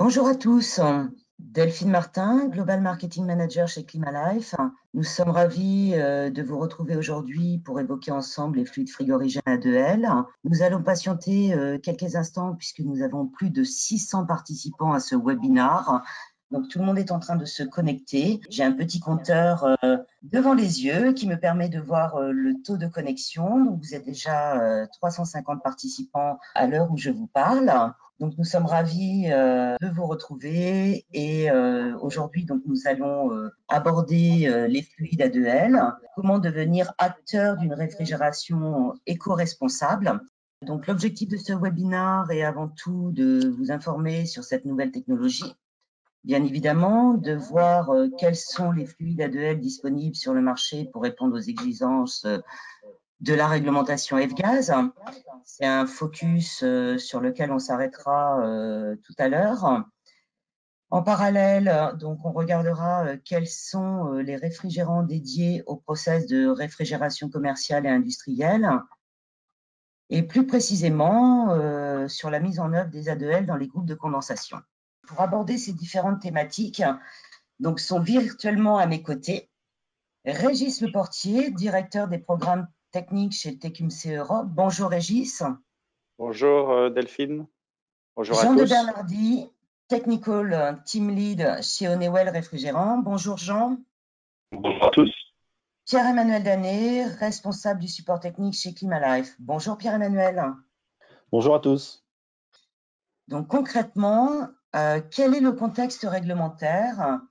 Bonjour à tous, Delphine Martin, Global Marketing Manager chez Climalife. Nous sommes ravis de vous retrouver aujourd'hui pour évoquer ensemble les fluides frigorigènes A2L. Nous allons patienter quelques instants puisque nous avons plus de 600 participants à ce webinaire. Donc tout le monde est en train de se connecter. J'ai un petit compteur devant les yeux qui me permet de voir le taux de connexion. Donc vous êtes déjà 350 participants à l'heure où je vous parle. Donc nous sommes ravis de vous retrouver et aujourd'hui donc nous allons aborder les fluides A2L, comment devenir acteur d'une réfrigération éco-responsable. Donc l'objectif de ce webinaire est avant tout de vous informer sur cette nouvelle technologie. Bien évidemment, de voir quels sont les fluides A2L disponibles sur le marché pour répondre aux exigences de la réglementation F-Gaz. C'est un focus sur lequel on s'arrêtera tout à l'heure. En parallèle, donc, on regardera quels sont les réfrigérants dédiés au process de réfrigération commerciale et industrielle, et plus précisément sur la mise en œuvre des A2L dans les groupes de condensation. Pour aborder ces différentes thématiques, donc, sont virtuellement à mes côtés Régis Leportier, directeur des programmes techniques chez TecumC Europe. Bonjour Régis. Bonjour Delphine. Bonjour à Jean de tous. Bernardi, Technical Team Lead chez Honeywell Réfrigérant. Bonjour Jean. Bonjour à tous. Pierre-Emmanuel Danet, responsable du support technique chez Climalife. Bonjour Pierre-Emmanuel. Bonjour à tous. Donc concrètement, quel est le contexte réglementaire?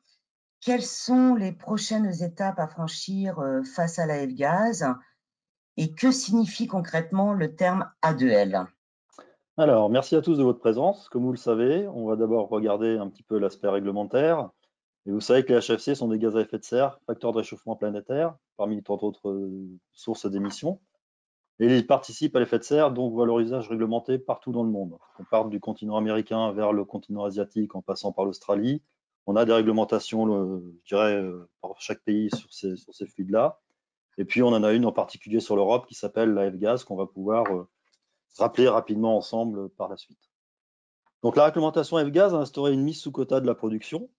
Quelles sont les prochaines étapes à franchir face à la F-Gaz? Et que signifie concrètement le terme A2L? Alors, merci à tous de votre présence. Comme vous le savez, on va d'abord regarder un petit peu l'aspect réglementaire. Et vous savez que les HFC sont des gaz à effet de serre, facteurs de réchauffement planétaire, parmi tant d'autres sources d'émissions. Et ils participent à l'effet de serre, donc voient leur usage réglementé partout dans le monde. On part du continent américain vers le continent asiatique en passant par l'Australie. On a des réglementations, je dirais, par chaque pays sur ces fluides-là. Et puis, on en a une en particulier sur l'Europe qui s'appelle la F-Gaz, qu'on va pouvoir rappeler rapidement ensemble par la suite. Donc la réglementation F-Gaz a instauré une mise sous quota de la production.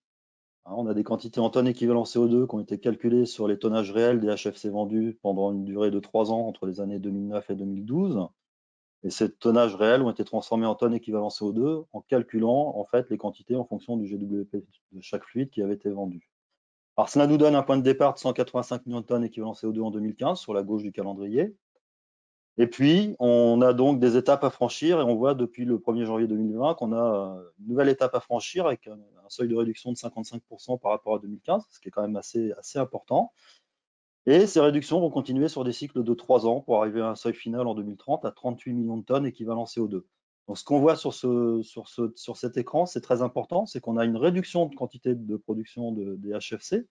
On a des quantités en tonnes équivalent CO2 qui ont été calculées sur les tonnages réels des HFC vendus pendant une durée de 3 ans entre les années 2009 et 2012. Et ces tonnages réels ont été transformés en tonnes équivalent CO2 en calculant en fait les quantités en fonction du GWP de chaque fluide qui avait été vendu. Alors cela nous donne un point de départ de 185 millions de tonnes équivalent CO2 en 2015 sur la gauche du calendrier. Et puis, on a donc des étapes à franchir et on voit depuis le 1er janvier 2020 qu'on a une nouvelle étape à franchir avec un seuil de réduction de 55% par rapport à 2015, ce qui est quand même assez important. Et ces réductions vont continuer sur des cycles de 3 ans pour arriver à un seuil final en 2030 à 38 millions de tonnes équivalent CO2. Donc, ce qu'on voit sur cet écran, c'est très important, c'est qu'on a une réduction de quantité de production des HFC,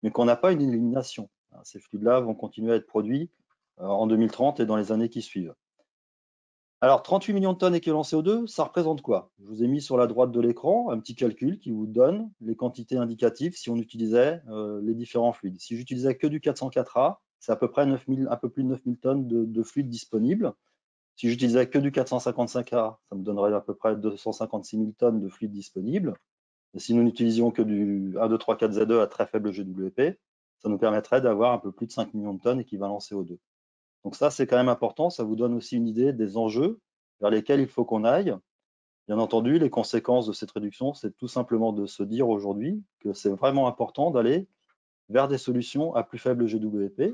mais qu'on n'a pas une élimination. Ces fluides-là vont continuer à être produits en 2030 et dans les années qui suivent. Alors, 38 millions de tonnes équivalent CO2, ça représente quoi? Je vous ai mis sur la droite de l'écran un petit calcul qui vous donne les quantités indicatives si on utilisait les différents fluides. Si j'utilisais que du 404A, c'est à peu près un peu plus de 9000 tonnes de fluides disponibles. Si j'utilisais que du 455A, ça me donnerait à peu près 256 000 tonnes de fluides disponibles. Et si nous n'utilisions que du 1, 2, 3, 4 ZE à très faible GWP, ça nous permettrait d'avoir un peu plus de 5 millions de tonnes équivalent CO2. Donc ça, c'est quand même important. Ça vous donne aussi une idée des enjeux vers lesquels il faut qu'on aille. Bien entendu, les conséquences de cette réduction, c'est tout simplement de se dire aujourd'hui que c'est vraiment important d'aller vers des solutions à plus faible GWP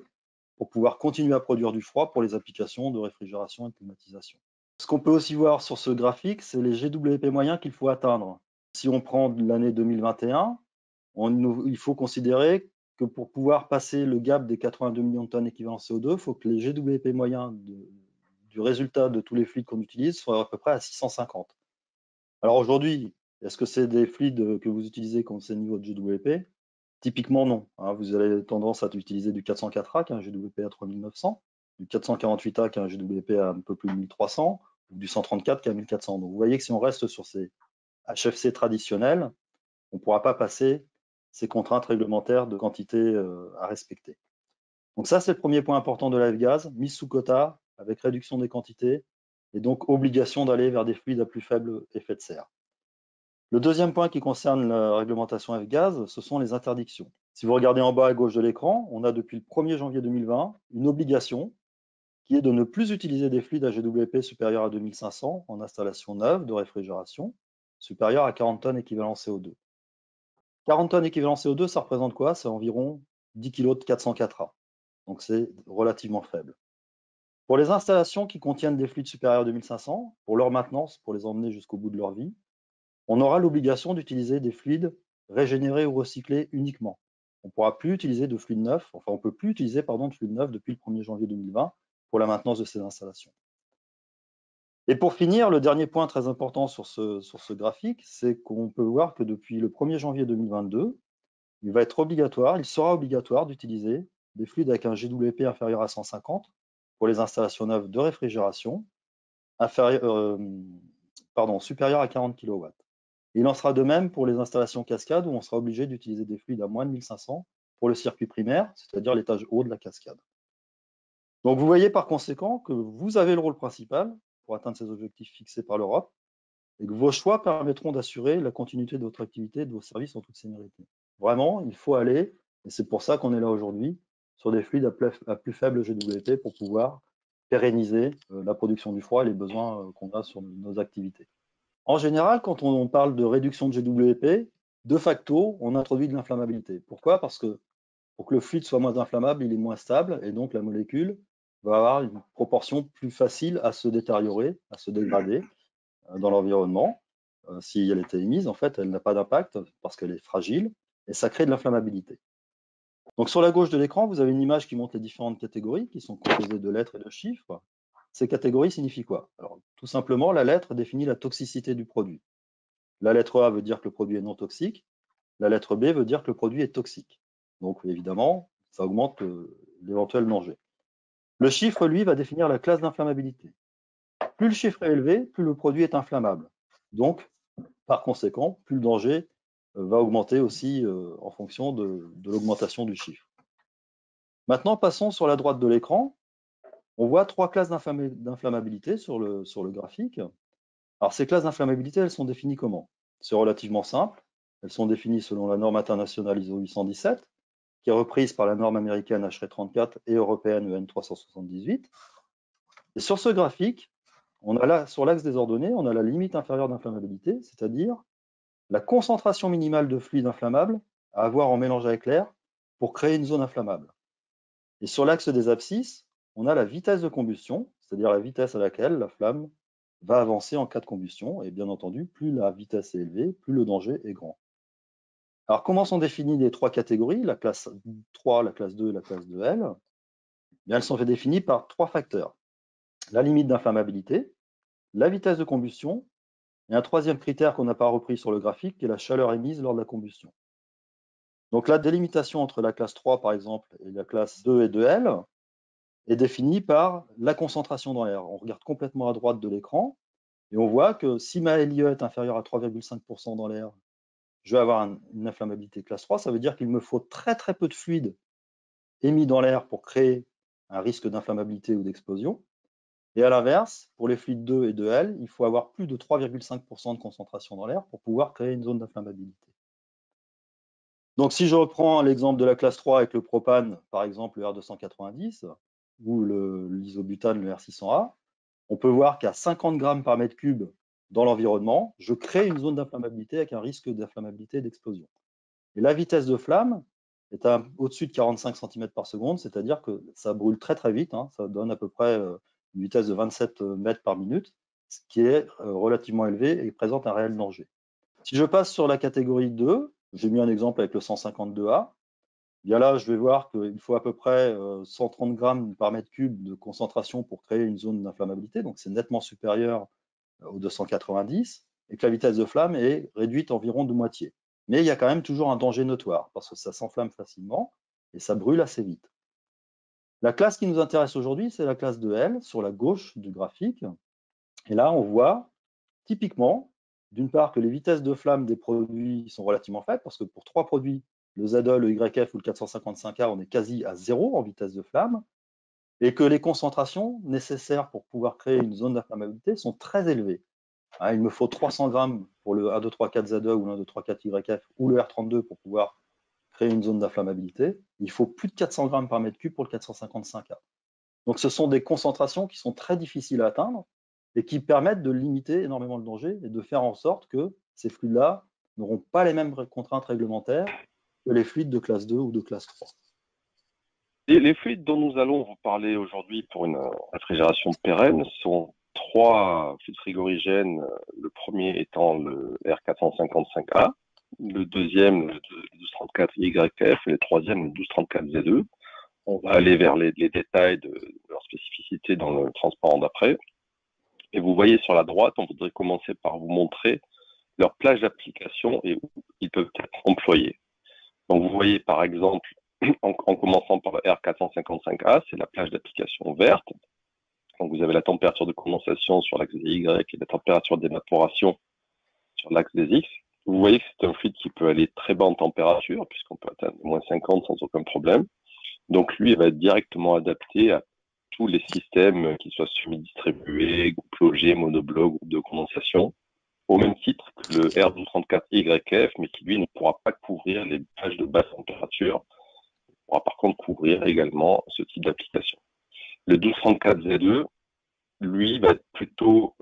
pour pouvoir continuer à produire du froid pour les applications de réfrigération et de climatisation. Ce qu'on peut aussi voir sur ce graphique, c'est les GWP moyens qu'il faut atteindre. Si on prend l'année 2021, il faut considérer que pour pouvoir passer le gap des 82 millions de tonnes équivalent CO2, il faut que les GWP moyens du résultat de tous les fluides qu'on utilise soient à peu près à 650. Alors aujourd'hui, est-ce que c'est des fluides que vous utilisez qui ont ces niveaux de GWP? Typiquement non. Vous avez tendance à utiliser du 404A qui a un GWP à 3900, du 448A qui a un GWP à un peu plus de 1300, ou du 134 qui a 1400. Donc vous voyez que si on reste sur ces HFC traditionnels, on ne pourra pas passer ces contraintes réglementaires de quantité à respecter. Donc ça, c'est le premier point important de la F-Gaz, mise sous quota avec réduction des quantités et donc obligation d'aller vers des fluides à plus faible effet de serre. Le deuxième point qui concerne la réglementation F-Gaz, ce sont les interdictions. Si vous regardez en bas à gauche de l'écran, on a depuis le 1er janvier 2020 une obligation qui est de ne plus utiliser des fluides à GWP supérieurs à 2500 en installation neuve de réfrigération, supérieure à 40 tonnes équivalent CO2. 40 tonnes équivalent CO2, ça représente quoi? C'est environ 10 kg de 404A. Donc c'est relativement faible. Pour les installations qui contiennent des fluides supérieurs à 2500, pour leur maintenance, pour les emmener jusqu'au bout de leur vie, on aura l'obligation d'utiliser des fluides régénérés ou recyclés uniquement. On ne pourra plus utiliser de fluides neufs, enfin on ne peut plus utiliser de fluides neufs depuis le 1er janvier 2020 pour la maintenance de ces installations. Et pour finir, le dernier point très important sur ce graphique, c'est qu'on peut voir que depuis le 1er janvier 2022, il sera obligatoire d'utiliser des fluides avec un GWP inférieur à 150 pour les installations neuves de réfrigération, supérieur à 40 kW. Il en sera de même pour les installations cascades où on sera obligé d'utiliser des fluides à moins de 1500 pour le circuit primaire, c'est-à-dire l'étage haut de la cascade. Donc vous voyez par conséquent que vous avez le rôle principal pour atteindre ces objectifs fixés par l'Europe et que vos choix permettront d'assurer la continuité de votre activité et de vos services en toute sécurité. Vraiment, il faut aller, et c'est pour ça qu'on est là aujourd'hui, sur des fluides à plus faible GWP pour pouvoir pérenniser la production du froid et les besoins qu'on a sur nos activités. En général, quand on parle de réduction de GWP, de facto, on introduit de l'inflammabilité. Pourquoi? Parce que pour que le fluide soit moins inflammable, il est moins stable, et donc la molécule va avoir une proportion plus facile à se détériorer, à se dégrader dans l'environnement. Si elle était émise, en fait, elle n'a pas d'impact parce qu'elle est fragile, et ça crée de l'inflammabilité. Donc sur la gauche de l'écran, vous avez une image qui montre les différentes catégories qui sont composées de lettres et de chiffres. Ces catégories signifient quoi? Alors, tout simplement, la lettre définit la toxicité du produit. La lettre A veut dire que le produit est non toxique. La lettre B veut dire que le produit est toxique. Donc, évidemment, ça augmente l'éventuel danger. Le chiffre, lui, va définir la classe d'inflammabilité. Plus le chiffre est élevé, plus le produit est inflammable. Donc, par conséquent, plus le danger va augmenter aussi en fonction de l'augmentation du chiffre. Maintenant, passons sur la droite de l'écran. On voit trois classes d'inflammabilité sur le graphique. Alors, ces classes d'inflammabilité, elles sont définies comment? C'est relativement simple. Elles sont définies selon la norme internationale ISO 817, qui est reprise par la norme américaine HRE34 et européenne EN 378. Et sur ce graphique, on a là, sur l'axe des ordonnées, on a la limite inférieure d'inflammabilité, c'est-à-dire la concentration minimale de fluide inflammable à avoir en mélange avec l'air pour créer une zone inflammable. Et sur l'axe des abscisses, on a la vitesse de combustion, c'est-à-dire la vitesse à laquelle la flamme va avancer en cas de combustion. Et bien entendu, plus la vitesse est élevée, plus le danger est grand. Alors, comment sont définies les trois catégories, la classe 3, la classe 2 et la classe 2L? Bien, elles sont définies par trois facteurs. La limite d'inflammabilité, la vitesse de combustion, et un troisième critère qu'on n'a pas repris sur le graphique, qui est la chaleur émise lors de la combustion. Donc, la délimitation entre la classe 3, par exemple, et la classe 2 et 2L est définie par la concentration dans l'air. On regarde complètement à droite de l'écran, et on voit que si ma LIE est inférieure à 3,5% dans l'air, je vais avoir une inflammabilité classe 3. Ça veut dire qu'il me faut très très peu de fluide émis dans l'air pour créer un risque d'inflammabilité ou d'explosion. Et à l'inverse, pour les fluides 2 et 2L, il faut avoir plus de 3,5% de concentration dans l'air pour pouvoir créer une zone d'inflammabilité. Donc si je reprends l'exemple de la classe 3 avec le propane, par exemple le R290, ou l'isobutane, le R600A, on peut voir qu'à 50 grammes par mètre cube dans l'environnement, je crée une zone d'inflammabilité avec un risque d'inflammabilité et d'explosion. Et la vitesse de flamme est au-dessus de 45 cm par seconde, c'est-à-dire que ça brûle très très vite, hein, ça donne à peu près une vitesse de 27 mètres par minute, ce qui est relativement élevé et présente un réel danger. Si je passe sur la catégorie 2, j'ai mis un exemple avec le 152A, bien là je vais voir qu'il faut à peu près 130 grammes par mètre cube de concentration pour créer une zone d'inflammabilité, donc c'est nettement supérieur au 290, et que la vitesse de flamme est réduite environ de moitié. Mais il y a quand même toujours un danger notoire, parce que ça s'enflamme facilement et ça brûle assez vite. La classe qui nous intéresse aujourd'hui, c'est la classe 2L, sur la gauche du graphique. Et là, on voit typiquement, d'une part, que les vitesses de flamme des produits sont relativement faibles, parce que pour trois produits, le ZE, le YF ou le 455A, on est quasi à 0 en vitesse de flamme, et que les concentrations nécessaires pour pouvoir créer une zone d'inflammabilité sont très élevées. Ah, il me faut 300 grammes pour le A234ZE ou le A234YF ou le R32 pour pouvoir créer une zone d'inflammabilité. Il faut plus de 400 grammes par mètre cube pour le 455A. Donc ce sont des concentrations qui sont très difficiles à atteindre et qui permettent de limiter énormément le danger et de faire en sorte que ces fluides-là n'auront pas les mêmes contraintes réglementaires que les fluides de classe 2 ou de classe 3. Les fluides dont nous allons vous parler aujourd'hui pour une réfrigération pérenne sont 3 fluides frigorigènes, le premier étant le R455A, le deuxième le 1234YF et le troisième le 1234Z2. On va aller vers les détails de leur spécificité dans le transparent d'après. Et vous voyez sur la droite, on voudrait commencer par vous montrer leur plage d'application et où ils peuvent être employés. Donc vous voyez par exemple, en commençant par le R455A, c'est la plage d'application verte. Donc vous avez la température de condensation sur l'axe des Y et la température d'évaporation sur l'axe des X. Vous voyez que c'est un fluide qui peut aller très bas en température, puisqu'on peut atteindre moins 50 sans aucun problème. Donc lui, il va être directement adapté à tous les systèmes, qu'ils soient semi-distribués, groupe logé, monobloc, groupe de condensation, au même titre que le R1234YF, mais qui lui ne pourra pas couvrir les plages de basse température. Il pourra par contre couvrir également ce type d'application. Le 1234Z2, lui, va être plutôt,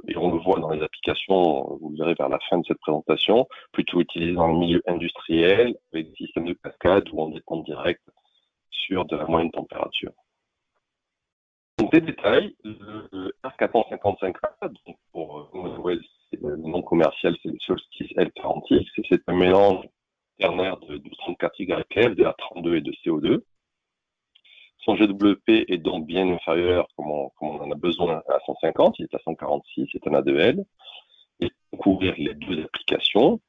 et on le voit dans les applications, vous le verrez vers la fin de cette présentation, plutôt utilisé dans le milieu industriel, avec des systèmes de cascade où on dépend direct sur de la moyenne température. Donc, des détails, le R455A, donc pour le nom commercial, c'est le Solstice L40X, et c'est un mélange ternaire de 1234YF, de R32 et de CO2. Son GWP est donc bien inférieur, comme on en a besoin, à 150, il est à 146, c'est un A2L, et pour couvrir les deux applications.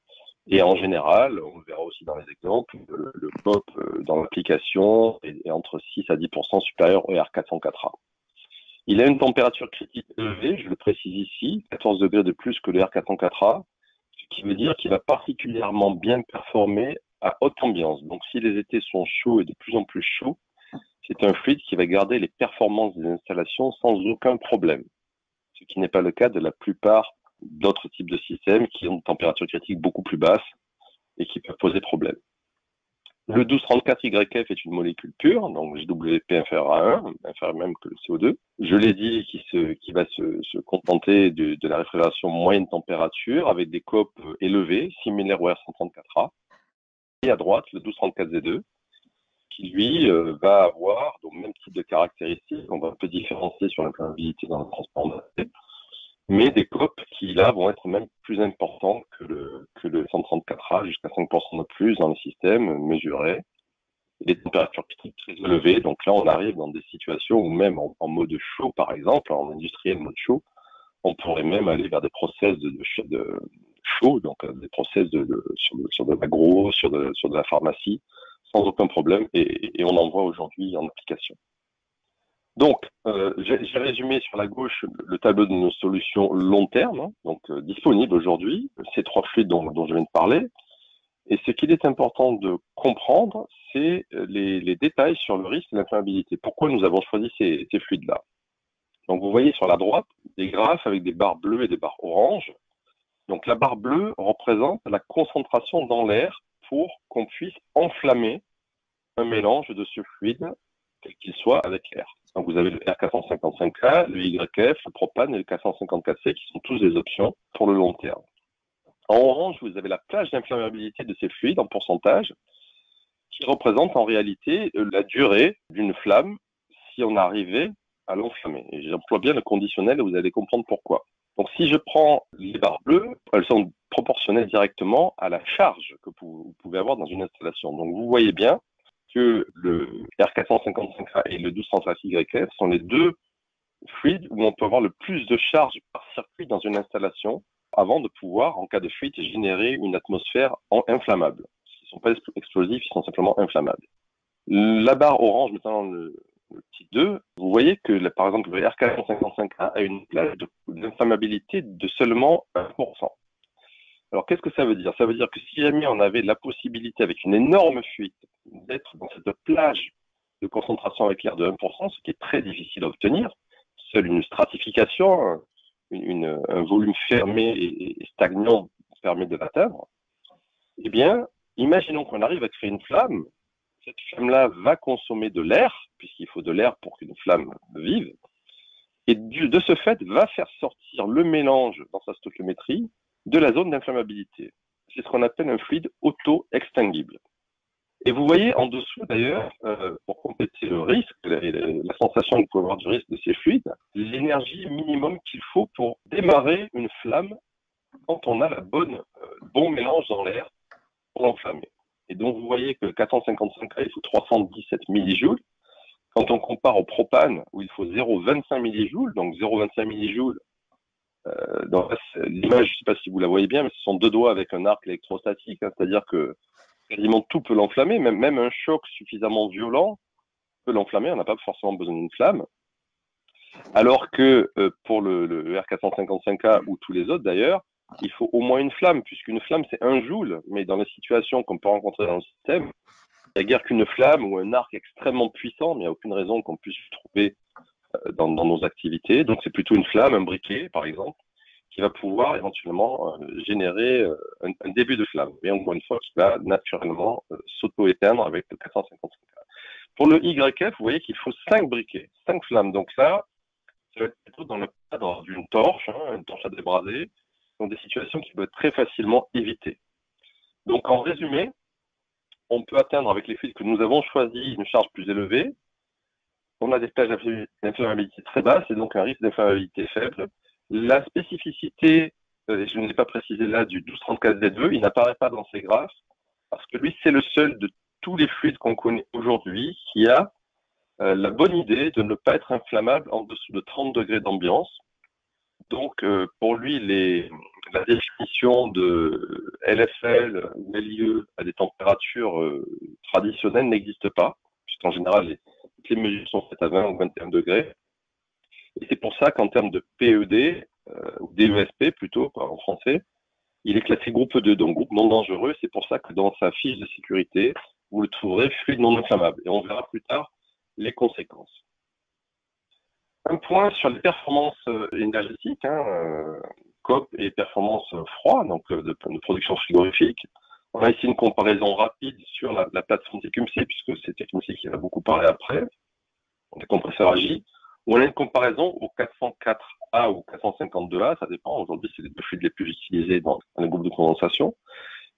Et en général, on le verra aussi dans les exemples, le POP dans l'application est entre 6 à 10% supérieur au R404A. Il a une température critique élevée, je le précise ici, 14 degrés de plus que le R404A, ce qui veut dire qu'il va particulièrement bien performer à haute ambiance. Donc si les étés sont chauds et de plus en plus chauds, c'est un fluide qui va garder les performances des installations sans aucun problème, ce qui n'est pas le cas de la plupart d'autres types de systèmes qui ont une température critique beaucoup plus basse et qui peuvent poser problème. Le 1234YF est une molécule pure, donc GWP inférieur à 1, inférieur même que le CO2. Je l'ai dit, qui va se contenter de la réfrigération moyenne température avec des COP élevés, similaires au R134A. Et à droite, le 1234Z2, qui lui va avoir donc même type de caractéristiques. On va un peu différencier sur l'inflammabilité dans le transport d'accès, mais des COP qui là vont être même plus importants que le 134A, jusqu'à 5% de plus dans le système mesuré. Les températures critiques très élevées, donc là on arrive dans des situations où même en mode chaud par exemple, en industriel mode chaud, on pourrait même aller vers des process de chaud, donc des process sur de l'agro, sur de la pharmacie, sans aucun problème, et on en voit aujourd'hui en application. Donc, j'ai résumé sur la gauche le tableau de nos solutions long terme, hein, donc disponibles aujourd'hui, ces 3 fluides dont je viens de parler. Et ce qu'il est important de comprendre, c'est les détails sur le risque d'inflammabilité. Pourquoi nous avons choisi ces fluides-là? Donc, vous voyez sur la droite des graphes avec des barres bleues et des barres oranges. Donc, la barre bleue représente la concentration dans l'air pour qu'on puisse enflammer un mélange de ce fluide, quel qu'il soit, avec l'air. Donc, vous avez le R455A, le YF, le propane et le 454C qui sont tous des options pour le long terme. En orange, vous avez la plage d'inflammabilité de ces fluides en pourcentage qui représente en réalité la durée d'une flamme si on arrivait à l'enflammer. Et j'emploie bien le conditionnel et vous allez comprendre pourquoi. Donc si je prends les barres bleues, elles sont proportionnelles directement à la charge que vous pouvez avoir dans une installation. Donc vous voyez bien que le R455A et le 1234YF sont les deux fluides où on peut avoir le plus de charge par circuit dans une installation avant de pouvoir, en cas de fuite, générer une atmosphère inflammable. Ils ne sont pas explosifs, ils sont simplement inflammables. La barre orange, maintenant le petit 2, vous voyez que par exemple le R455A a une plage d'inflammabilité de seulement 1%. Alors qu'est-ce que ça veut dire? Ça veut dire que si jamais on avait la possibilité avec une énorme fuite d'être dans cette plage de concentration avec l'air de 1%, ce qui est très difficile à obtenir, seule une stratification un volume fermé et stagnant permet de l'atteindre, eh bien, imaginons qu'on arrive à créer une flamme. Cette flamme-là va consommer de l'air, puisqu'il faut de l'air pour qu'une flamme vive, et de ce fait va faire sortir le mélange dans sa stoichiométrie de la zone d'inflammabilité. C'est ce qu'on appelle un fluide auto-extinguible. Et vous voyez en dessous d'ailleurs, pour compléter le risque, la sensation qu'il faut avoir du risque de ces fluides, l'énergie minimum qu'il faut pour démarrer une flamme quand on a le bon mélange dans l'air pour l'enflammer. Et donc vous voyez que 455K, il faut 317 millijoules. Quand on compare au propane, où il faut 0,25 millijoules, donc 0,25 millijoules, dans l'image, je ne sais pas si vous la voyez bien, mais ce sont deux doigts avec un arc électrostatique, hein, c'est-à-dire que quasiment tout peut l'enflammer, même un choc suffisamment violent peut l'enflammer, on n'a pas forcément besoin d'une flamme. Alors que pour le R455K ou tous les autres d'ailleurs, il faut au moins une flamme, puisqu'une flamme c'est 1 joule, mais dans les situations qu'on peut rencontrer dans le système, il n'y a guère qu'une flamme ou un arc extrêmement puissant, mais il n'y a aucune raison qu'on puisse le trouver dans nos activités. Donc c'est plutôt une flamme, un briquet par exemple, qui va pouvoir éventuellement générer un début de flamme. Mais encore une fois, qui va naturellement s'auto-éteindre avec le 455K. Pour le YF, vous voyez qu'il faut 5 briquets, 5 flammes. Donc ça va être plutôt dans le cadre d'une torche, hein, une torche à débraser, dans des situations qui peuvent être très facilement évitées. Donc en résumé, on peut atteindre avec les fluides que nous avons choisis une charge plus élevée. On a des plages d'inflammabilité très basses et donc un risque d'inflammabilité faible. La spécificité, je ne l'ai pas précisé là, du 1234Z2, il n'apparaît pas dans ces graphes parce que lui, c'est le seul de tous les fluides qu'on connaît aujourd'hui qui a la bonne idée de ne pas être inflammable en dessous de 30 degrés d'ambiance. Donc, pour lui, la définition de LFL ou LIE à des températures traditionnelles n'existe pas, puisqu'en général, toutes les mesures sont faites à 20 ou 21 degrés. Et c'est pour ça qu'en termes de PED, ou DESP plutôt, en français, il est classé groupe 2, donc groupe non dangereux. C'est pour ça que dans sa fiche de sécurité, vous le trouverez fluide non inflammable. Et on verra plus tard les conséquences. Un point sur les performances énergétiques, COP et performance froid, donc de production frigorifique. On a ici une comparaison rapide sur la plateforme TQMC, puisque c'est TQMC qui va beaucoup parler après, des compresseurs AGI, où on a une comparaison au 404A ou 452A, ça dépend, aujourd'hui c'est les deux fluides les plus utilisés dans les groupes de condensation.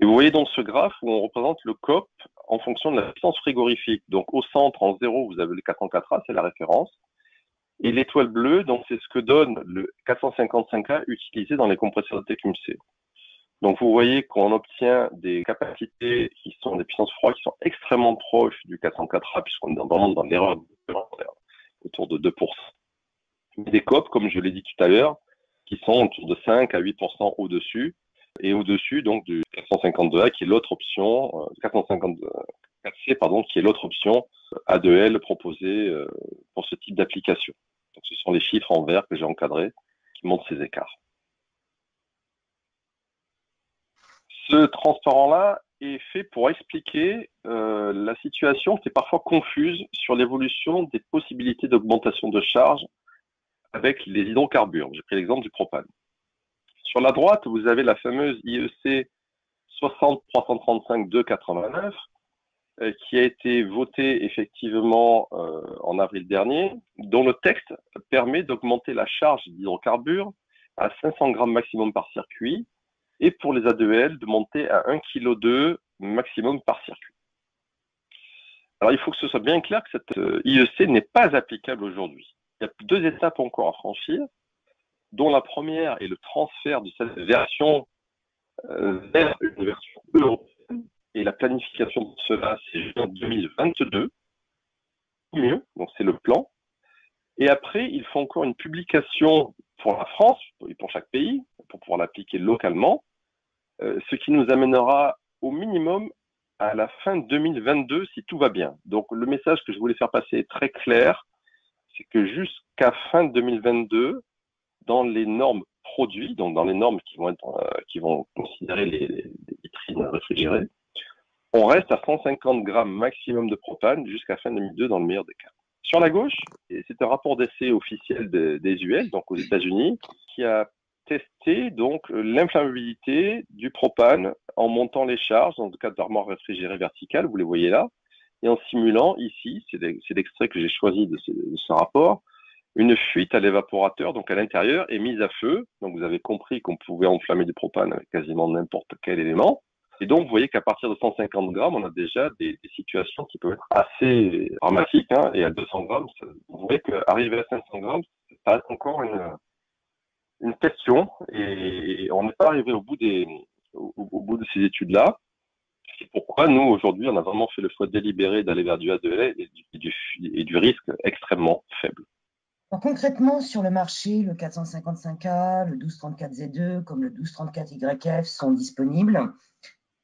Et vous voyez donc ce graphe où on représente le COP en fonction de la puissance frigorifique. Donc au centre, en 0, vous avez le 404A, c'est la référence. Et l'étoile bleue, donc c'est ce que donne le 455A utilisé dans les compresseurs de TQMC. Donc vous voyez qu'on obtient des capacités qui sont des puissances froides qui sont extrêmement proches du 404A, puisqu'on est vraiment dans l'erreur autour de 2%. Mais des COP, comme je l'ai dit tout à l'heure, qui sont autour de 5 à 8% au-dessus, et au-dessus donc du 452A qui est l'autre option, 454C pardon, qui est l'autre option A2L proposée pour ce type d'application. Donc ce sont les chiffres en vert que j'ai encadrés qui montrent ces écarts. Ce transparent-là est fait pour expliquer la situation qui est parfois confuse sur l'évolution des possibilités d'augmentation de charge avec les hydrocarbures. J'ai pris l'exemple du propane. Sur la droite, vous avez la fameuse IEC 60335-289 qui a été votée effectivement en avril dernier, dont le texte permet d'augmenter la charge d'hydrocarbures à 500 grammes maximum par circuit et pour les A2L de monter à 1,2 kg maximum par circuit. Alors il faut que ce soit bien clair que cette IEC n'est pas applicable aujourd'hui. Il y a 2 étapes encore à franchir, dont la première est le transfert de cette version vers une version européenne. Et la planification de cela, c'est en 2022, ou mieux, donc c'est le plan. Et après, il faut encore une publication pour la France et pour chaque pays, pour pouvoir l'appliquer localement, ce qui nous amènera au minimum à la fin 2022 si tout va bien. Donc le message que je voulais faire passer est très clair, c'est que jusqu'à fin 2022, dans les normes produits, donc dans les normes qui vont considérer les vitrines réfrigérées, on reste à 150 grammes maximum de propane jusqu'à fin 2022 dans le meilleur des cas. Sur la gauche, c'est un rapport d'essai officiel des US, donc aux États-Unis, qui a testé donc l'inflammabilité du propane en montant les charges dans le cadre d'armoire réfrigérée verticale, vous les voyez là, et en simulant ici, c'est l'extrait que j'ai choisi de ce rapport, une fuite à l'évaporateur, donc à l'intérieur, est mise à feu. Donc vous avez compris qu'on pouvait enflammer du propane avec quasiment n'importe quel élément. Et donc vous voyez qu'à partir de 150 grammes, on a déjà des situations qui peuvent être assez dramatiques. Hein, et à 200 grammes, vous voyez qu'arriver à 500 grammes, ça reste encore une question. Et on n'est pas arrivé au bout de ces études-là. C'est pourquoi nous, aujourd'hui, on a vraiment fait le choix délibéré d'aller vers du A2L et du risque extrêmement faible. Alors, concrètement, sur le marché, le 455A, le 1234Z2 comme le 1234YF sont disponibles.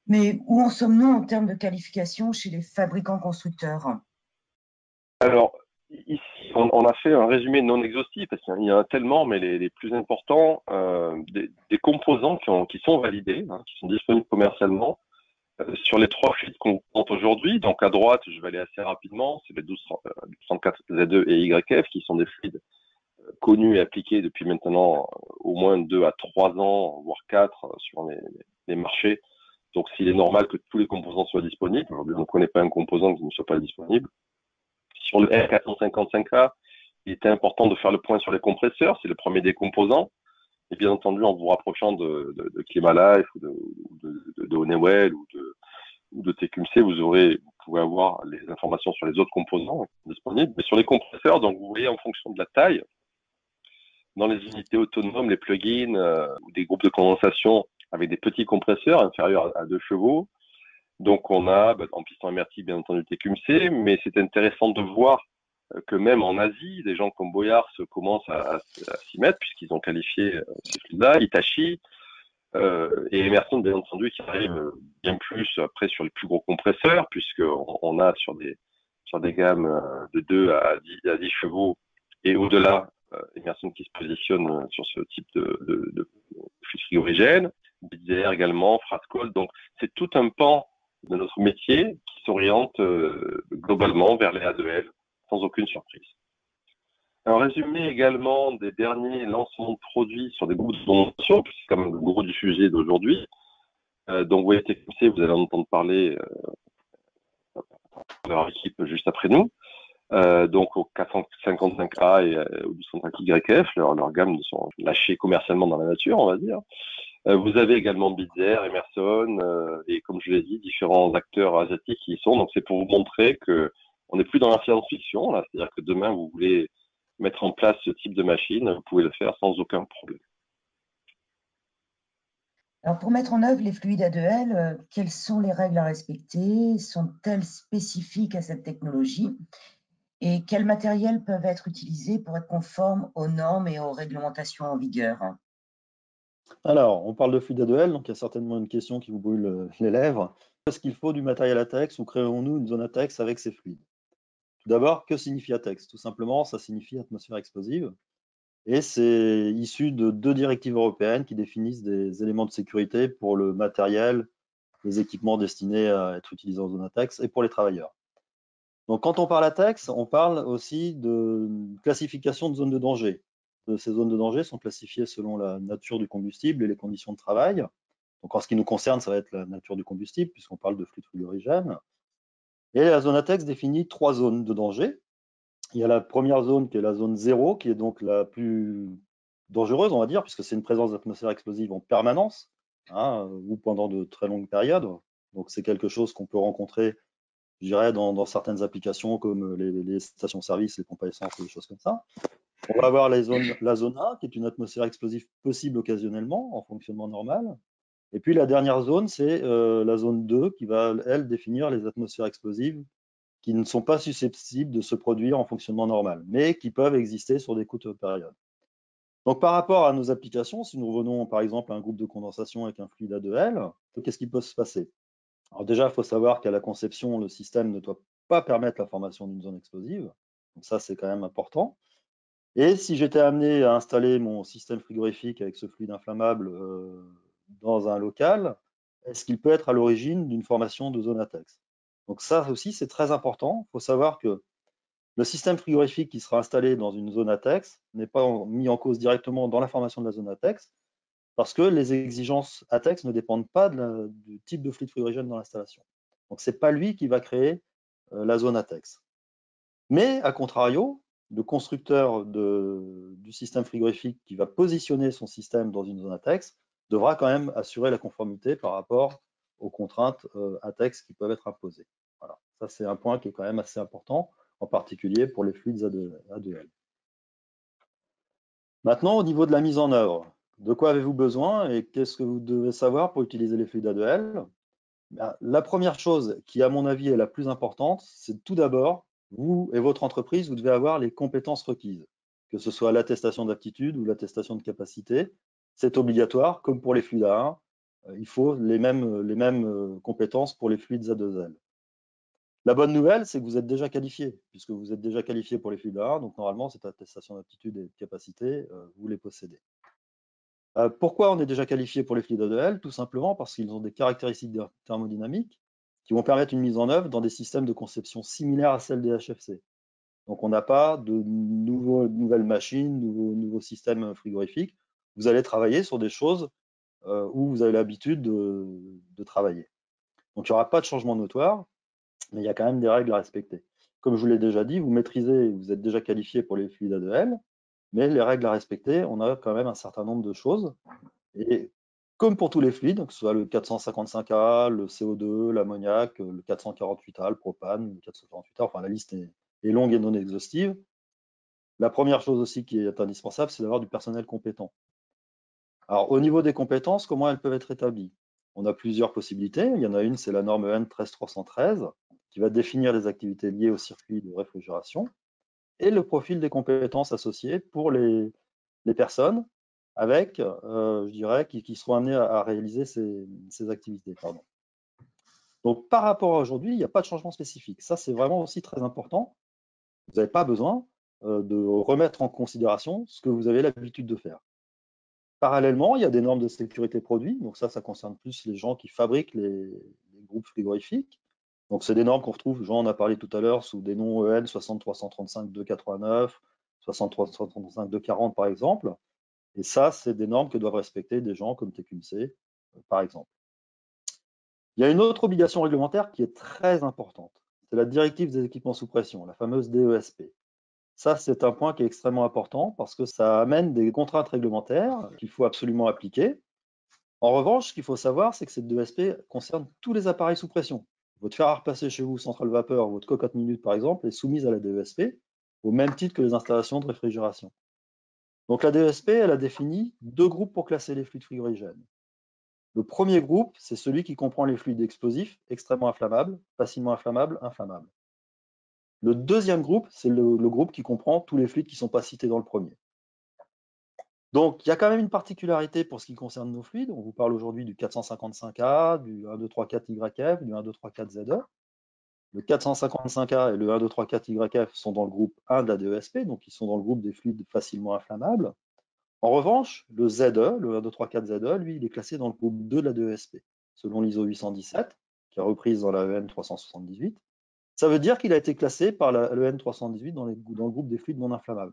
Mais où en sommes-nous en termes de qualification chez les fabricants constructeurs? Alors, ici, on a fait un résumé non exhaustif, parce qu'il y en a tellement, mais les plus importants, des composants qui sont validés, hein, qui sont disponibles commercialement, sur les 3 fluides qu'on compte aujourd'hui. Donc à droite, je vais aller assez rapidement, c'est les 1234Z2 et YF, qui sont des fluides connus et appliqués depuis maintenant au moins 2 à 3 ans, voire 4 sur les marchés. Donc s'il est normal que tous les composants soient disponibles, aujourd'hui on ne connaît pas un composant qui ne soit pas disponible. Sur le R455A, il était important de faire le point sur les compresseurs, c'est le premier des composants. Et bien entendu, en vous rapprochant de Climalife ou de Honeywell ou de TQMC, vous pouvez avoir les informations sur les autres composants disponibles. Mais sur les compresseurs, donc vous voyez en fonction de la taille, dans les unités autonomes, les plugins ou des groupes de condensation avec des petits compresseurs inférieurs à 2 chevaux. Donc on a en piston MRT bien entendu TQMC, mais c'est intéressant de voir que même en Asie, des gens comme Boyard commencent à s'y mettre puisqu'ils ont qualifié ces fluides-là, Hitachi et Emerson bien entendu qui arrivent bien plus après sur les plus gros compresseurs puisqu'on a sur des gammes de 2 à 10 chevaux et au-delà Emerson qui se positionne sur ce type de fluide frigorigène, BZR également, Frascol, donc c'est tout un pan de notre métier qui s'oriente globalement vers les A2L sans aucune surprise. Un résumé également des derniers lancements de produits sur des groupes de condensation, c'est quand même le gros du sujet d'aujourd'hui. Donc vous voyez TQC, vous allez en entendre parler de leur équipe juste après nous. Donc au 455A et au 1235YF, leurs gammes sont lâchées commercialement dans la nature, on va dire. Vous avez également Bitzer, Emerson et comme je l'ai dit, différents acteurs asiatiques qui y sont. Donc c'est pour vous montrer que on n'est plus dans la science-fiction, là. C'est-à-dire que demain vous voulez mettre en place ce type de machine, vous pouvez le faire sans aucun problème. Alors, pour mettre en œuvre les fluides A2L, quelles sont les règles à respecter? Sont-elles spécifiques à cette technologie? Et quels matériels peuvent être utilisés pour être conformes aux normes et aux réglementations en vigueur? Alors, on parle de fluide A2L, donc il y a certainement une question qui vous brûle les lèvres. Est-ce qu'il faut du matériel ATEX ou créons-nous une zone ATEX avec ces fluides? Tout d'abord, que signifie ATEX? Tout simplement, ça signifie atmosphère explosive. Et c'est issu de 2 directives européennes qui définissent des éléments de sécurité pour le matériel, les équipements destinés à être utilisés en zone ATEX et pour les travailleurs. Donc, quand on parle ATEX, on parle aussi de classification de zones de danger. Ces zones de danger sont classifiées selon la nature du combustible et les conditions de travail. Donc, en ce qui nous concerne, ça va être la nature du combustible, puisqu'on parle de fluide frigorigène. Et la zone ATEX définit 3 zones de danger. Il y a la première zone qui est la zone 0, qui est donc la plus dangereuse, on va dire, puisque c'est une présence d'atmosphère explosive en permanence, hein, ou pendant de très longues périodes. Donc, c'est quelque chose qu'on peut rencontrer, je dirais, dans certaines applications comme les stations-service, les pompes à essence, des choses comme ça. On va avoir la zone 1, qui est une atmosphère explosive possible occasionnellement, en fonctionnement normal. Et puis la dernière zone, c'est la zone 2, qui va, elle, définir les atmosphères explosives qui ne sont pas susceptibles de se produire en fonctionnement normal, mais qui peuvent exister sur des courtes périodes. Donc par rapport à nos applications, si nous revenons par exemple à un groupe de condensation avec un fluide A2L, qu'est-ce qui peut se passer? Alors déjà, il faut savoir qu'à la conception, le système ne doit pas permettre la formation d'une zone explosive. Donc ça, c'est quand même important. Et si j'étais amené à installer mon système frigorifique avec ce fluide inflammable dans un local, est-ce qu'il peut être à l'origine d'une formation de zone ATEX? Donc ça aussi, c'est très important. Il faut savoir qu'il Le système frigorifique qui sera installé dans une zone ATEX n'est pas mis en cause directement dans l'information de la zone ATEX parce que les exigences ATEX ne dépendent pas du type de fluide frigorigène dans l'installation. Donc, ce n'est pas lui qui va créer la zone ATEX. Mais, à contrario, le constructeur du système frigorifique qui va positionner son système dans une zone ATEX devra quand même assurer la conformité par rapport aux contraintes ATEX qui peuvent être imposées. Voilà. Ça, c'est un point qui est quand même assez important, en particulier pour les fluides A2L. Maintenant, au niveau de la mise en œuvre, de quoi avez-vous besoin et qu'est-ce que vous devez savoir pour utiliser les fluides A2L? La première chose qui, à mon avis, est la plus importante, c'est tout d'abord, vous et votre entreprise, vous devez avoir les compétences requises, que ce soit l'attestation d'aptitude ou l'attestation de capacité. C'est obligatoire, comme pour les fluides A1, il faut les mêmes compétences pour les fluides A2L. La bonne nouvelle, c'est que vous êtes déjà qualifié, puisque vous êtes déjà qualifié pour les fluides A1, donc normalement, cette attestation d'aptitude et de capacité, vous les possédez. Pourquoi on est déjà qualifié pour les fluides A2L? Tout simplement parce qu'ils ont des caractéristiques thermodynamiques qui vont permettre une mise en œuvre dans des systèmes de conception similaires à celles des HFC. Donc on n'a pas de nouvelles machines, nouveaux systèmes frigorifiques. Vous allez travailler sur des choses où vous avez l'habitude de travailler. Donc il n'y aura pas de changement notoire, mais il y a quand même des règles à respecter. Comme je vous l'ai déjà dit, vous maîtrisez, vous êtes déjà qualifié pour les fluides A2L, mais les règles à respecter, on a quand même un certain nombre de choses. Et comme pour tous les fluides, que ce soit le 455A, le CO2, l'ammoniac, le 448A, le propane, le 448A, enfin la liste est longue et non exhaustive. La première chose aussi qui est indispensable, c'est d'avoir du personnel compétent. Alors au niveau des compétences, comment elles peuvent être établies? On a plusieurs possibilités. Il y en a une, c'est la norme EN 13313, qui va définir les activités liées au circuit de réfrigération et le profil des compétences associées pour les personnes avec, je dirais, qui seront amenées à réaliser ces activités. Pardon. Donc, par rapport à aujourd'hui, il n'y a pas de changement spécifique. Ça, c'est vraiment aussi très important. Vous n'avez pas besoin de remettre en considération ce que vous avez l'habitude de faire. Parallèlement, il y a des normes de sécurité produit. Donc ça concerne plus les gens qui fabriquent les groupes frigorifiques. Donc, c'est des normes qu'on retrouve, Jean en a parlé tout à l'heure, sous des noms EN 60335-289, 60335-240 par exemple. Et ça, c'est des normes que doivent respecter des gens comme TQMC, par exemple. Il y a une autre obligation réglementaire qui est très importante. C'est la directive des équipements sous pression, la fameuse DESP. Ça, c'est un point qui est extrêmement important parce que ça amène des contraintes réglementaires qu'il faut absolument appliquer. En revanche, ce qu'il faut savoir, c'est que cette DESP concerne tous les appareils sous pression. Votre fer à repasser chez vous, centrale vapeur, votre cocotte minute, par exemple, est soumise à la DESP au même titre que les installations de réfrigération. Donc la DESP, elle a défini deux groupes pour classer les fluides frigorigènes. Le premier groupe, c'est celui qui comprend les fluides explosifs, extrêmement inflammables, facilement inflammables, inflammables. Le deuxième groupe, c'est le groupe qui comprend tous les fluides qui ne sont pas cités dans le premier. Donc, il y a quand même une particularité pour ce qui concerne nos fluides. On vous parle aujourd'hui du 455A, du 1234YF, du 1234ZE. Le 455A et le 1234YF sont dans le groupe 1 de la DESP, donc ils sont dans le groupe des fluides facilement inflammables. En revanche, le ZE, le 1234ZE, lui, il est classé dans le groupe 2 de la DESP, selon l'ISO 817, qui est reprise dans la EN 378. Ça veut dire qu'il a été classé par la EN 318 dans le groupe des fluides non inflammables.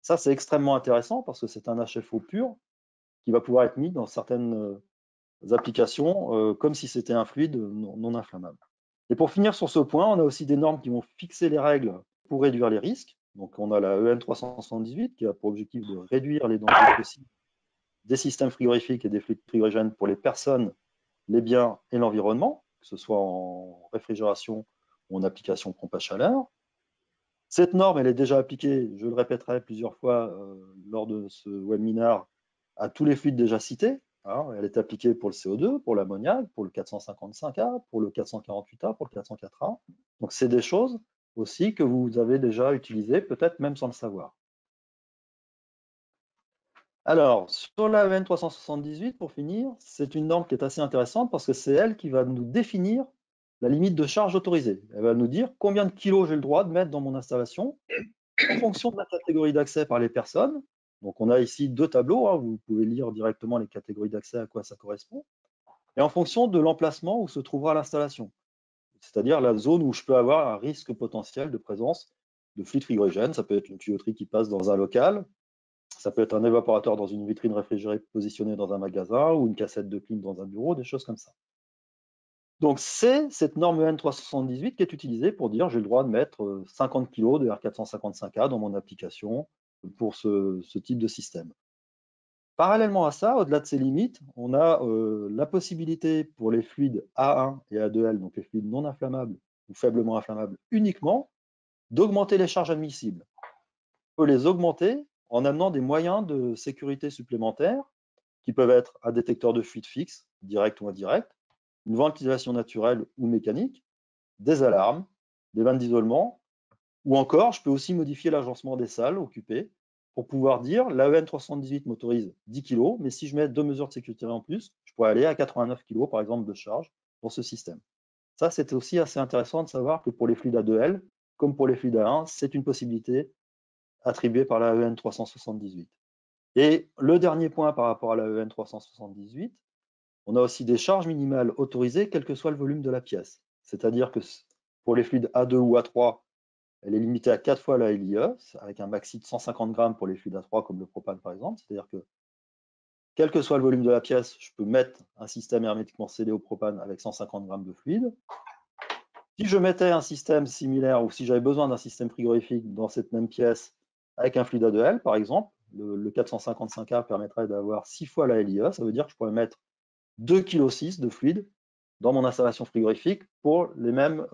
Ça, c'est extrêmement intéressant parce que c'est un HFO pur qui va pouvoir être mis dans certaines applications comme si c'était un fluide non inflammable. Et pour finir sur ce point, on a aussi des normes qui vont fixer les règles pour réduire les risques. Donc, on a la EN 378 qui a pour objectif de réduire les dangers possibles des systèmes frigorifiques et des fluides frigorigènes pour les personnes, les biens et l'environnement, que ce soit en réfrigération ou en application pompe à chaleur. Cette norme, elle est déjà appliquée, je le répéterai plusieurs fois lors de ce webinaire, à tous les fluides déjà cités. Hein. Elle est appliquée pour le CO2, pour l'ammoniac, pour le 455A, pour le 448A, pour le 404A. Donc, c'est des choses aussi que vous avez déjà utilisées, peut-être même sans le savoir. Alors, sur la EN 378, pour finir, c'est une norme qui est assez intéressante parce que c'est elle qui va nous définir la limite de charge autorisée. Elle va nous dire combien de kilos j'ai le droit de mettre dans mon installation en fonction de la catégorie d'accès par les personnes. Donc, on a ici deux tableaux. Hein, vous pouvez lire directement les catégories d'accès, à quoi ça correspond. Et en fonction de l'emplacement où se trouvera l'installation, c'est-à-dire la zone où je peux avoir un risque potentiel de présence de fluide frigorigène. Ça peut être une tuyauterie qui passe dans un local, ça peut être un évaporateur dans une vitrine réfrigérée positionnée dans un magasin ou une cassette de clim dans un bureau, des choses comme ça. Donc, c'est cette norme EN 378 qui est utilisée pour dire j'ai le droit de mettre 50 kg de R455A dans mon application pour ce type de système. Parallèlement à ça, au-delà de ces limites, on a la possibilité pour les fluides A1 et A2L, donc les fluides non inflammables ou faiblement inflammables uniquement, d'augmenter les charges admissibles. On peut les augmenter en amenant des moyens de sécurité supplémentaires qui peuvent être un détecteur de fuite fixe, direct ou indirect, une ventilation naturelle ou mécanique, des alarmes, des vannes d'isolement, ou encore, je peux aussi modifier l'agencement des salles occupées pour pouvoir dire l'AEN 378 m'autorise 10 kg, mais si je mets 2 mesures de sécurité en plus, je pourrais aller à 89 kg, par exemple, de charge pour ce système. Ça, c'est aussi assez intéressant de savoir que pour les fluides A2L, comme pour les fluides A1, c'est une possibilité attribuée par l'AEN 378. Et le dernier point par rapport à l'AEN 378, on a aussi des charges minimales autorisées, quel que soit le volume de la pièce. C'est-à-dire que pour les fluides A2 ou A3, elle est limitée à 4 fois la LIE, avec un maxi de 150 grammes pour les fluides A3, comme le propane par exemple. C'est-à-dire que, quel que soit le volume de la pièce, je peux mettre un système hermétiquement scellé au propane avec 150 grammes de fluide. Si je mettais un système similaire, ou si j'avais besoin d'un système frigorifique dans cette même pièce, avec un fluide A2L, par exemple, le 455A permettrait d'avoir 6 fois la LIE. Ça veut dire que je pourrais mettre 2,6 kg de fluide dans mon installation frigorifique pour les mêmes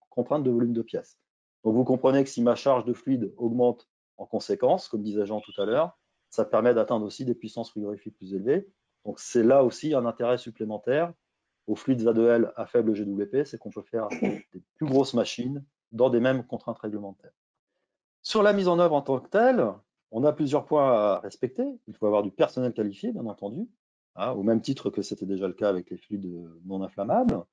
contraintes de volume de pièce. Donc vous comprenez que si ma charge de fluide augmente en conséquence, comme disait Jean tout à l'heure, ça permet d'atteindre aussi des puissances frigorifiques plus élevées. Donc c'est là aussi un intérêt supplémentaire aux fluides A2L à faible GWP, c'est qu'on peut faire des plus grosses machines dans des mêmes contraintes réglementaires. Sur la mise en œuvre en tant que telle, on a plusieurs points à respecter. Il faut avoir du personnel qualifié, bien entendu, au même titre que c'était déjà le cas avec les fluides non inflammables.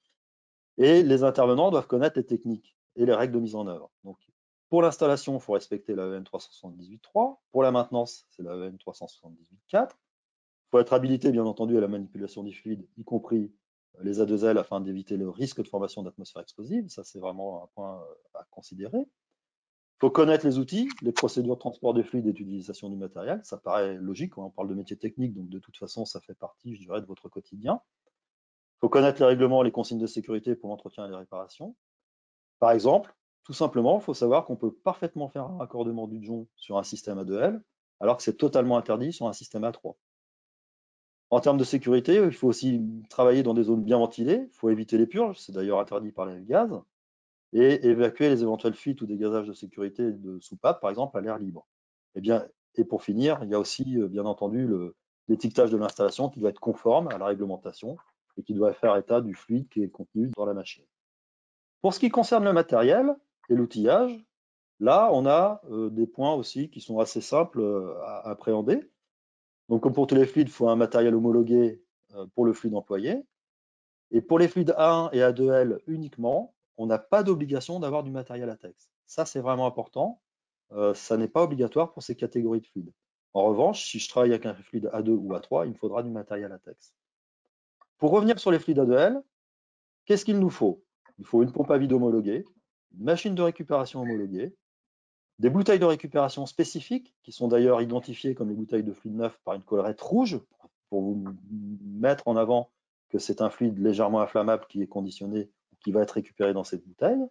Et les intervenants doivent connaître les techniques et les règles de mise en œuvre. Donc, pour l'installation, il faut respecter la EN 378.3. Pour la maintenance, c'est la EN 378.4. Il faut être habilité, bien entendu, à la manipulation des fluides, y compris les A2L, afin d'éviter le risque de formation d'atmosphère explosive. Ça, c'est vraiment un point à considérer. Il faut connaître les outils, les procédures de transport des fluides et d'utilisation du matériel. Ça paraît logique quand on parle de métier technique, donc de toute façon, ça fait partie, je dirais, de votre quotidien. Il faut connaître les règlements et les consignes de sécurité pour l'entretien et les réparations. Par exemple, tout simplement, il faut savoir qu'on peut parfaitement faire un raccordement du jonc sur un système A2L, alors que c'est totalement interdit sur un système A3. En termes de sécurité, il faut aussi travailler dans des zones bien ventilées, il faut éviter les purges, c'est d'ailleurs interdit par les gaz, et évacuer les éventuelles fuites ou dégazages de sécurité de soupapes, par exemple, à l'air libre. Et pour finir, il y a aussi, bien entendu, l'étiquetage de l'installation qui doit être conforme à la réglementation et qui doit faire état du fluide qui est contenu dans la machine. Pour ce qui concerne le matériel et l'outillage, là, on a des points aussi qui sont assez simples à appréhender. Donc, comme pour tous les fluides, il faut un matériel homologué pour le fluide employé. Et pour les fluides A1 et A2L uniquement, on n'a pas d'obligation d'avoir du matériel latex. Ça, c'est vraiment important. Ça n'est pas obligatoire pour ces catégories de fluides. En revanche, si je travaille avec un fluide A2 ou A3, il me faudra du matériel latex. Pour revenir sur les fluides A2L, qu'est-ce qu'il nous faut? Il faut une pompe à vide homologuée, une machine de récupération homologuée, des bouteilles de récupération spécifiques, qui sont d'ailleurs identifiées comme les bouteilles de fluide neuf par une collerette rouge, pour vous mettre en avant que c'est un fluide légèrement inflammable qui est conditionné ou qui va être récupéré dans cette bouteille.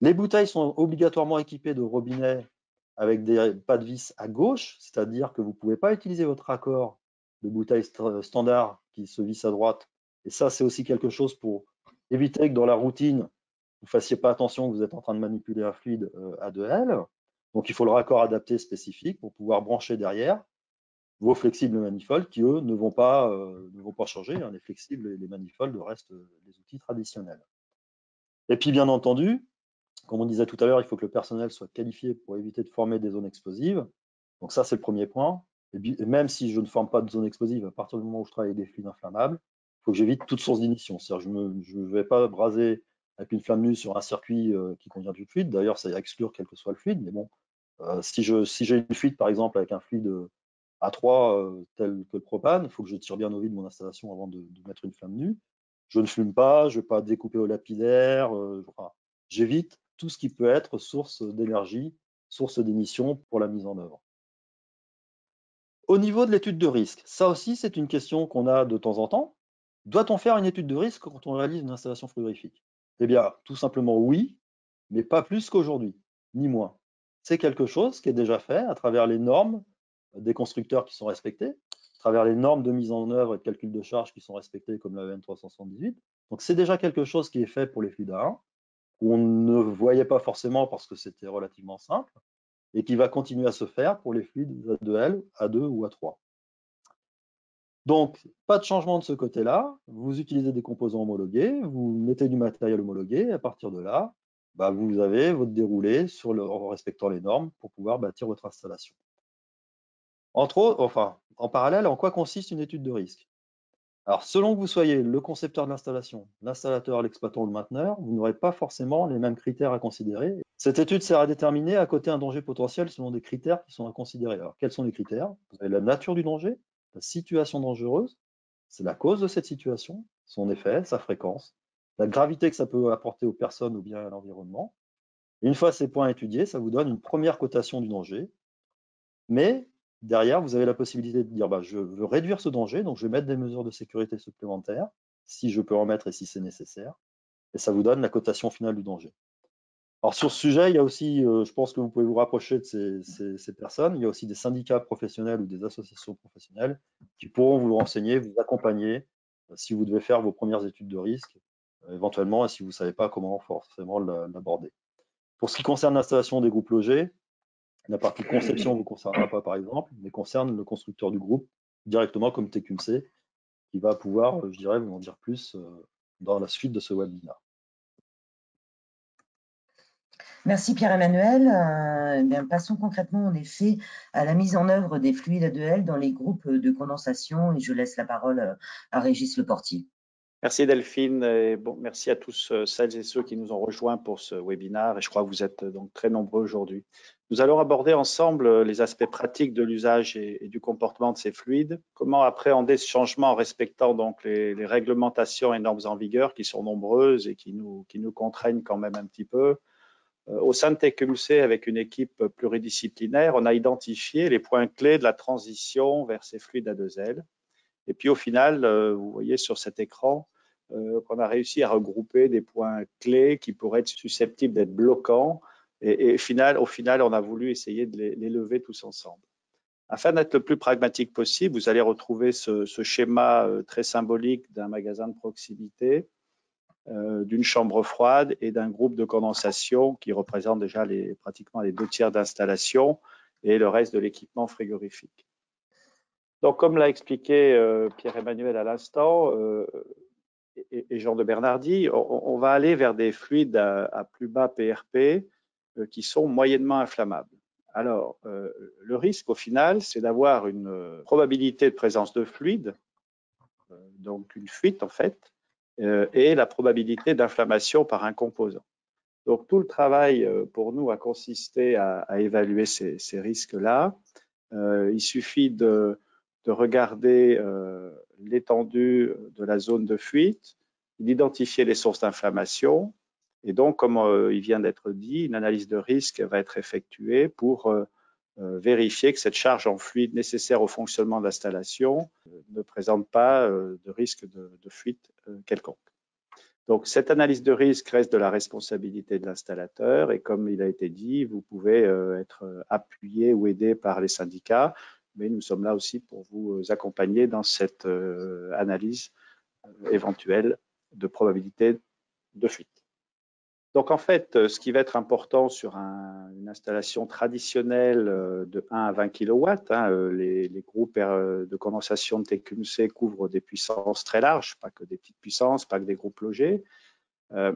Les bouteilles sont obligatoirement équipées de robinets avec des pas de vis à gauche, c'est-à-dire que vous ne pouvez pas utiliser votre raccord de bouteille standard qui se visse à droite. Et ça, c'est aussi quelque chose pour éviter que dans la routine, vous ne fassiez pas attention que vous êtes en train de manipuler un fluide A2L. Donc, il faut le raccord adapté spécifique pour pouvoir brancher derrière vos flexibles manifolds qui, eux, ne vont pas changer. Les flexibles et les manifolds restent les outils traditionnels. Et puis, bien entendu, comme on disait tout à l'heure, il faut que le personnel soit qualifié pour éviter de former des zones explosives. Donc ça, c'est le premier point. Et même si je ne forme pas de zone explosive, à partir du moment où je travaille avec des fluides inflammables, il faut que j'évite toute source d'ignition. C'est-à-dire que je ne vais pas braser avec une flamme nue sur un circuit qui contient du fluide. D'ailleurs, ça va exclure quel que soit le fluide. Mais bon, si j'ai une fuite, par exemple, avec un fluide A3 tel que le propane, il faut que je tire bien au vide mon installation avant de mettre une flamme nue. Je ne fume pas, je ne vais pas découper au lapidaire. J'évite tout ce qui peut être source d'énergie, source d'émissions pour la mise en œuvre. Au niveau de l'étude de risque, ça aussi c'est une question qu'on a de temps en temps. Doit-on faire une étude de risque quand on réalise une installation frigorifique? Eh bien, tout simplement oui, mais pas plus qu'aujourd'hui, ni moins. C'est quelque chose qui est déjà fait à travers les normes des constructeurs qui sont respectées, à travers les normes de mise en œuvre et de calcul de charge qui sont respectées comme la EN 378. Donc c'est déjà quelque chose qui est fait pour les fluides A1, qu'on ne voyait pas forcément parce que c'était relativement simple, et qui va continuer à se faire pour les fluides A2L, A2 ou A3. Donc, pas de changement de ce côté-là. Vous utilisez des composants homologués, vous mettez du matériel homologué, et à partir de là, vous avez votre déroulé en respectant les normes pour pouvoir bâtir votre installation. En parallèle, en quoi consiste une étude de risque? Alors, selon que vous soyez le concepteur de l'installation, l'installateur, l'exploitant ou le mainteneur, vous n'aurez pas forcément les mêmes critères à considérer. Cette étude sert à déterminer à côté un danger potentiel selon des critères qui sont à considérer. Alors, quels sont les critères? Vous avez la nature du danger, la situation dangereuse, c'est la cause de cette situation, son effet, sa fréquence, la gravité que ça peut apporter aux personnes ou bien à l'environnement. Et une fois ces points étudiés, ça vous donne une première cotation du danger. Mais derrière, vous avez la possibilité de dire je veux réduire ce danger, donc je vais mettre des mesures de sécurité supplémentaires, si je peux en mettre et si c'est nécessaire. Et ça vous donne la cotation finale du danger. Alors sur ce sujet, il y a aussi, je pense que vous pouvez vous rapprocher de ces personnes, il y a aussi des syndicats professionnels ou des associations professionnelles qui pourront vous renseigner, vous accompagner si vous devez faire vos premières études de risque, éventuellement, et si vous ne savez pas comment forcément l'aborder. Pour ce qui concerne l'installation des groupes logés, la partie conception ne vous concernera pas par exemple, mais concerne le constructeur du groupe directement comme TQMC, qui va pouvoir, je dirais, vous en dire plus dans la suite de ce webinaire. Merci Pierre-Emmanuel. Passons concrètement en effet à la mise en œuvre des fluides A2L dans les groupes de condensation et je laisse la parole à Régis Leportier. Merci Delphine et merci à tous celles et ceux qui nous ont rejoints pour ce webinaire et je crois que vous êtes donc très nombreux aujourd'hui. Nous allons aborder ensemble les aspects pratiques de l'usage et du comportement de ces fluides, comment appréhender ce changement en respectant donc les réglementations et normes en vigueur qui sont nombreuses et qui nous contraignent quand même un petit peu. Au sein de TQMC, avec une équipe pluridisciplinaire, on a identifié les points clés de la transition vers ces fluides À2L. Et puis au final, vous voyez sur cet écran qu'on a réussi à regrouper des points clés qui pourraient être susceptibles d'être bloquants. Et au final, on a voulu essayer de les lever tous ensemble. Afin d'être le plus pragmatique possible, vous allez retrouver ce schéma très symbolique d'un magasin de proximité, d'une chambre froide et d'un groupe de condensation qui représente déjà pratiquement les 2/3 d'installation et le reste de l'équipement frigorifique. Donc, comme l'a expliqué Pierre-Emmanuel à l'instant et Jean de Bernardi, on va aller vers des fluides à plus bas PRP qui sont moyennement inflammables. Alors, le risque au final, c'est d'avoir une probabilité de présence de fluide, donc une fuite en fait, et la probabilité d'inflammation par un composant. Donc, tout le travail pour nous a consisté à évaluer ces risques-là. Il suffit de regarder l'étendue de la zone de fuite, d'identifier les sources d'inflammation. Et donc, comme il vient d'être dit, une analyse de risque va être effectuée pour vérifier que cette charge en fluide nécessaire au fonctionnement de l'installation ne présente pas de risque de fuite quelconque. Donc, cette analyse de risque reste de la responsabilité de l'installateur et comme il a été dit, vous pouvez être appuyé ou aidé par les syndicats, mais nous sommes là aussi pour vous accompagner dans cette analyse éventuelle de probabilité de fuite. Donc, en fait, ce qui va être important sur une installation traditionnelle de 1 à 20 kW, les groupes de condensation de TQMC couvrent des puissances très larges, pas que des petites puissances, pas que des groupes logés.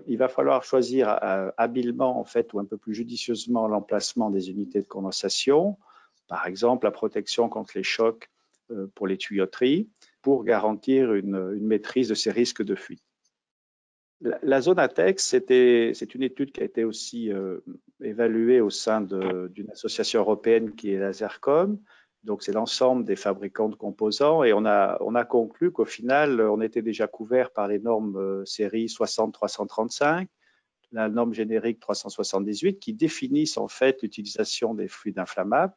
Il va falloir choisir habilement, en fait, ou un peu plus judicieusement l'emplacement des unités de condensation, par exemple la protection contre les chocs pour les tuyauteries, pour garantir une maîtrise de ces risques de fuite. La zone ATEX, c'est une étude qui a été aussi évaluée au sein d'une association européenne qui est la ZERCOM. Donc, c'est l'ensemble des fabricants de composants et on a conclu qu'au final, on était déjà couvert par les normes série 60-335, la norme générique 378 qui définissent en fait l'utilisation des fluides inflammables,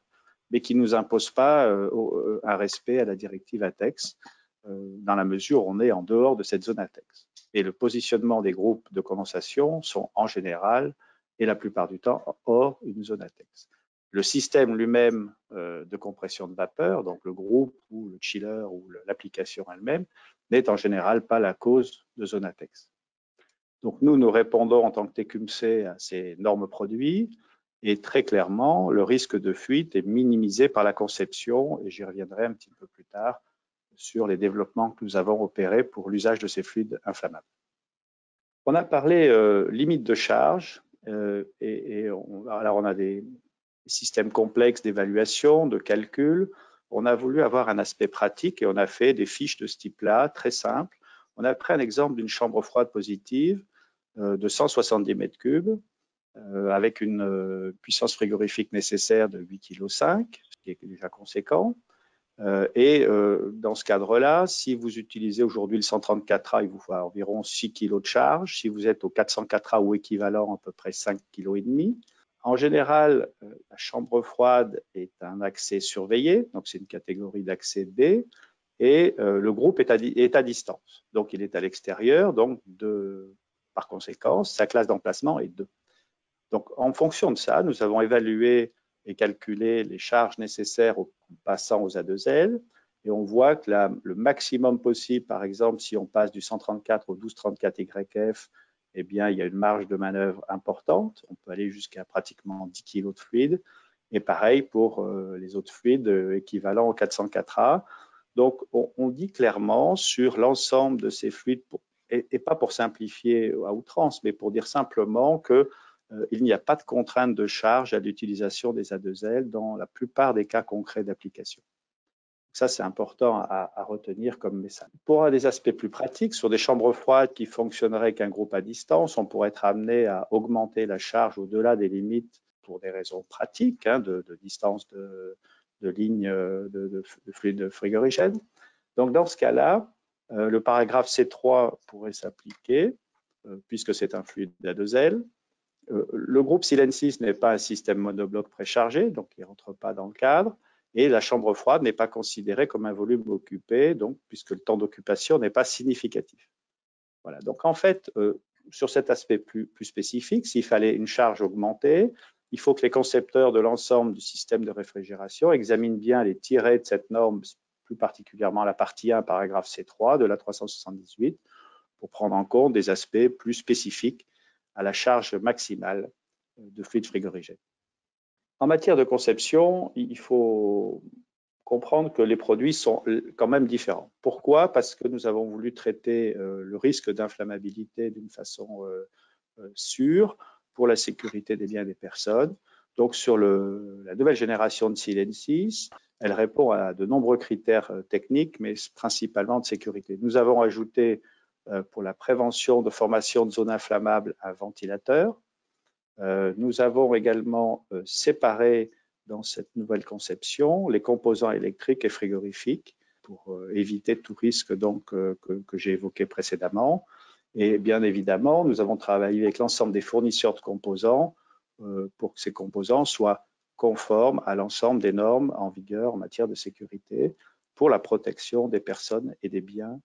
mais qui ne nous impose pas un respect à la directive ATEX, dans la mesure où on est en dehors de cette zone ATEX. Et le positionnement des groupes de condensation sont en général et la plupart du temps hors une zone ATEX. Le système lui-même de compression de vapeur, donc le groupe ou le chiller ou l'application elle-même, n'est en général pas la cause de zone ATEX. Donc nous répondons en tant que TQMC à ces normes produits et très clairement, le risque de fuite est minimisé par la conception et j'y reviendrai un petit peu plus tard sur les développements que nous avons opérés pour l'usage de ces fluides inflammables. On a parlé limite de charge alors on a des systèmes complexes d'évaluation, de calcul. On a voulu avoir un aspect pratique et on a fait des fiches de ce type-là, très simples. On a pris un exemple d'une chambre froide positive de 170 mètres cubes avec une puissance frigorifique nécessaire de 8,5 kg, ce qui est déjà conséquent. Dans ce cadre-là, si vous utilisez aujourd'hui le 134A, il vous faut environ 6 kg de charge. Si vous êtes au 404A ou équivalent, à peu près 5,5 kg. En général, la chambre froide est un accès surveillé, donc c'est une catégorie d'accès B, et le groupe est à distance. Donc il est à l'extérieur, donc par conséquent, sa classe d'emplacement est 2. Donc en fonction de ça, nous avons évalué et calculé les charges nécessaires en passant aux A2L. Et on voit que le maximum possible, par exemple, si on passe du 134 au 1234YF, eh bien, il y a une marge de manœuvre importante. On peut aller jusqu'à pratiquement 10 kg de fluide. Et pareil pour les autres fluides équivalents au 404A. Donc, on dit clairement sur l'ensemble de ces fluides, et pas pour simplifier à outrance, mais pour dire simplement que il n'y a pas de contrainte de charge à l'utilisation des A2L dans la plupart des cas concrets d'application. Ça, c'est important à retenir comme message. Pour des aspects plus pratiques, sur des chambres froides qui fonctionneraient qu'un groupe à distance, on pourrait être amené à augmenter la charge au-delà des limites pour des raisons pratiques, de distance de ligne de fluide frigorigène. Donc, dans ce cas-là, le paragraphe C3 pourrait s'appliquer, puisque c'est un fluide A2L. Le groupe Silensis n'est pas un système monobloc préchargé, donc il ne rentre pas dans le cadre. Et la chambre froide n'est pas considérée comme un volume occupé, donc, puisque le temps d'occupation n'est pas significatif. Voilà. Donc en fait, sur cet aspect plus spécifique, s'il fallait une charge augmentée, il faut que les concepteurs de l'ensemble du système de réfrigération examinent bien les tirets de cette norme, plus particulièrement la partie 1, paragraphe C3 de la 378, pour prendre en compte des aspects plus spécifiques à la charge maximale de fluide frigorigène. En matière de conception, il faut comprendre que les produits sont quand même différents. Pourquoi? Parce que nous avons voulu traiter le risque d'inflammabilité d'une façon sûre pour la sécurité des biens et des personnes. Donc sur la nouvelle génération de Silensis, elle répond à de nombreux critères techniques, mais principalement de sécurité. Nous avons ajouté pour la prévention de formation de zones inflammables un ventilateur. Nous avons également séparé dans cette nouvelle conception les composants électriques et frigorifiques pour éviter tout risque donc, que j'ai évoqué précédemment. Et bien évidemment, nous avons travaillé avec l'ensemble des fournisseurs de composants pour que ces composants soient conformes à l'ensemble des normes en vigueur en matière de sécurité pour la protection des personnes et des biens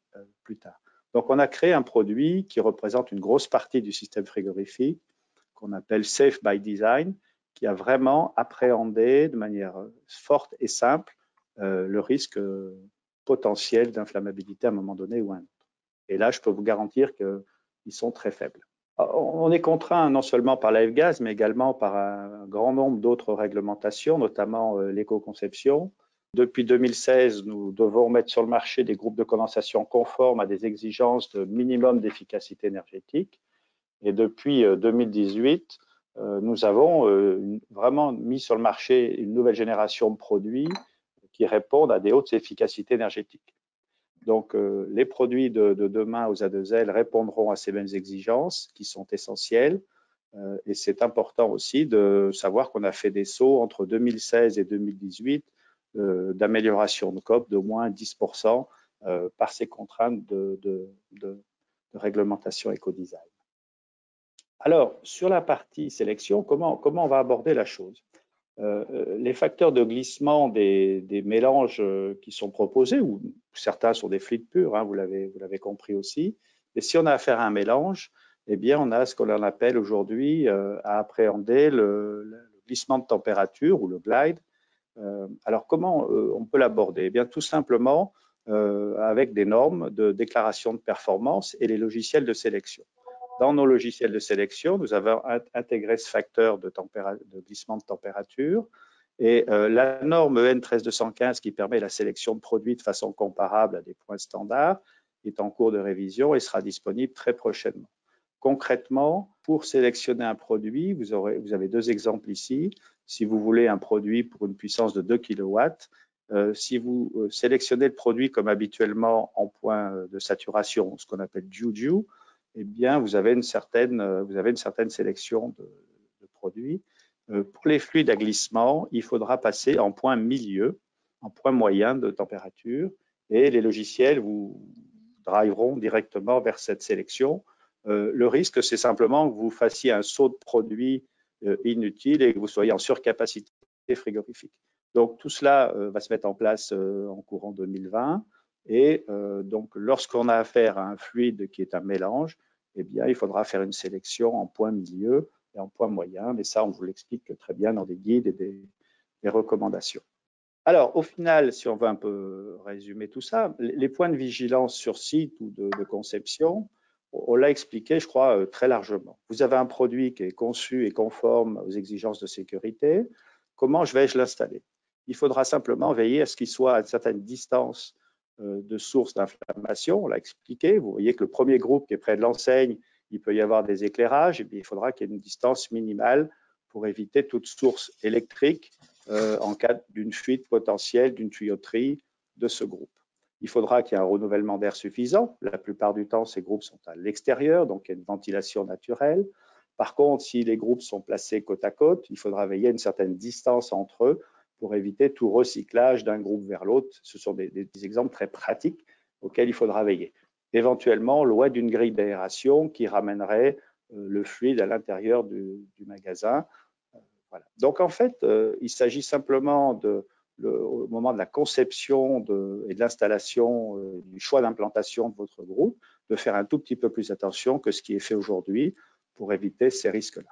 plus tard. Donc, on a créé un produit qui représente une grosse partie du système frigorifique qu'on appelle Safe by Design, qui a vraiment appréhendé de manière forte et simple le risque potentiel d'inflammabilité à un moment donné ou à un autre. Et là, je peux vous garantir qu'ils sont très faibles. On est contraint non seulement par la F-Gaz, mais également par un grand nombre d'autres réglementations, notamment l'éco-conception. Depuis 2016, nous devons mettre sur le marché des groupes de condensation conformes à des exigences de minimum d'efficacité énergétique. Et depuis 2018, nous avons vraiment mis sur le marché une nouvelle génération de produits qui répondent à des hautes efficacités énergétiques. Donc, les produits de demain aux A2L répondront à ces mêmes exigences qui sont essentielles. Et c'est important aussi de savoir qu'on a fait des sauts entre 2016 et 2018 d'amélioration de COP d'au moins 10% par ces contraintes de réglementation éco-design. Alors, sur la partie sélection, comment on va aborder la chose? Les facteurs de glissement des mélanges qui sont proposés, ou certains sont des fluides purs, hein, vous l'avez compris aussi, mais si on a affaire à un mélange, eh bien, on a ce qu'on appelle aujourd'hui à appréhender le glissement de température ou le glide. Alors, comment on peut l'aborder? Eh bien, tout simplement avec des normes de déclaration de performance et les logiciels de sélection. Dans nos logiciels de sélection, nous avons intégré ce facteur de glissement de température et la norme EN 13215 qui permet la sélection de produits de façon comparable à des points standards est en cours de révision et sera disponible très prochainement. Concrètement, pour sélectionner un produit, vous avez deux exemples ici. Si vous voulez un produit pour une puissance de 2 kW, si vous sélectionnez le produit comme habituellement en point de saturation, ce qu'on appelle Juju, eh bien, vous avez une certaine sélection de produits. Pour les fluides à glissement, il faudra passer en point milieu, en point moyen de température, et les logiciels vous driveront directement vers cette sélection. Le risque, c'est simplement que vous fassiez un saut de produit inutile et que vous soyez en surcapacité frigorifique. Donc, tout cela va se mettre en place en courant 2020. Et donc, lorsqu'on a affaire à un fluide qui est un mélange, eh bien, il faudra faire une sélection en point milieu et en point moyen. Mais ça, on vous l'explique très bien dans des guides et des recommandations. Alors, au final, si on veut un peu résumer tout ça, les points de vigilance sur site ou de conception, on l'a expliqué, je crois, très largement. Vous avez un produit qui est conçu et conforme aux exigences de sécurité. Comment vais-je l'installer? Il faudra simplement veiller à ce qu'il soit à une certaine distance de source d'inflammation. On l'a expliqué. Vous voyez que le premier groupe qui est près de l'enseigne, il peut y avoir des éclairages. Et bien, il faudra qu'il y ait une distance minimale pour éviter toute source électrique en cas d'une fuite potentielle d'une tuyauterie de ce groupe. Il faudra qu'il y ait un renouvellement d'air suffisant. La plupart du temps, ces groupes sont à l'extérieur, donc il y a une ventilation naturelle. Par contre, si les groupes sont placés côte à côte, il faudra veiller à une certaine distance entre eux pour éviter tout recyclage d'un groupe vers l'autre. Ce sont des exemples très pratiques auxquels il faudra veiller. Éventuellement, loin d'une grille d'aération qui ramènerait le fluide à l'intérieur du magasin. Voilà. Donc, en fait, il s'agit simplement au moment de la conception et de l'installation, du choix d'implantation de votre groupe, de faire un tout petit peu plus attention que ce qui est fait aujourd'hui pour éviter ces risques-là.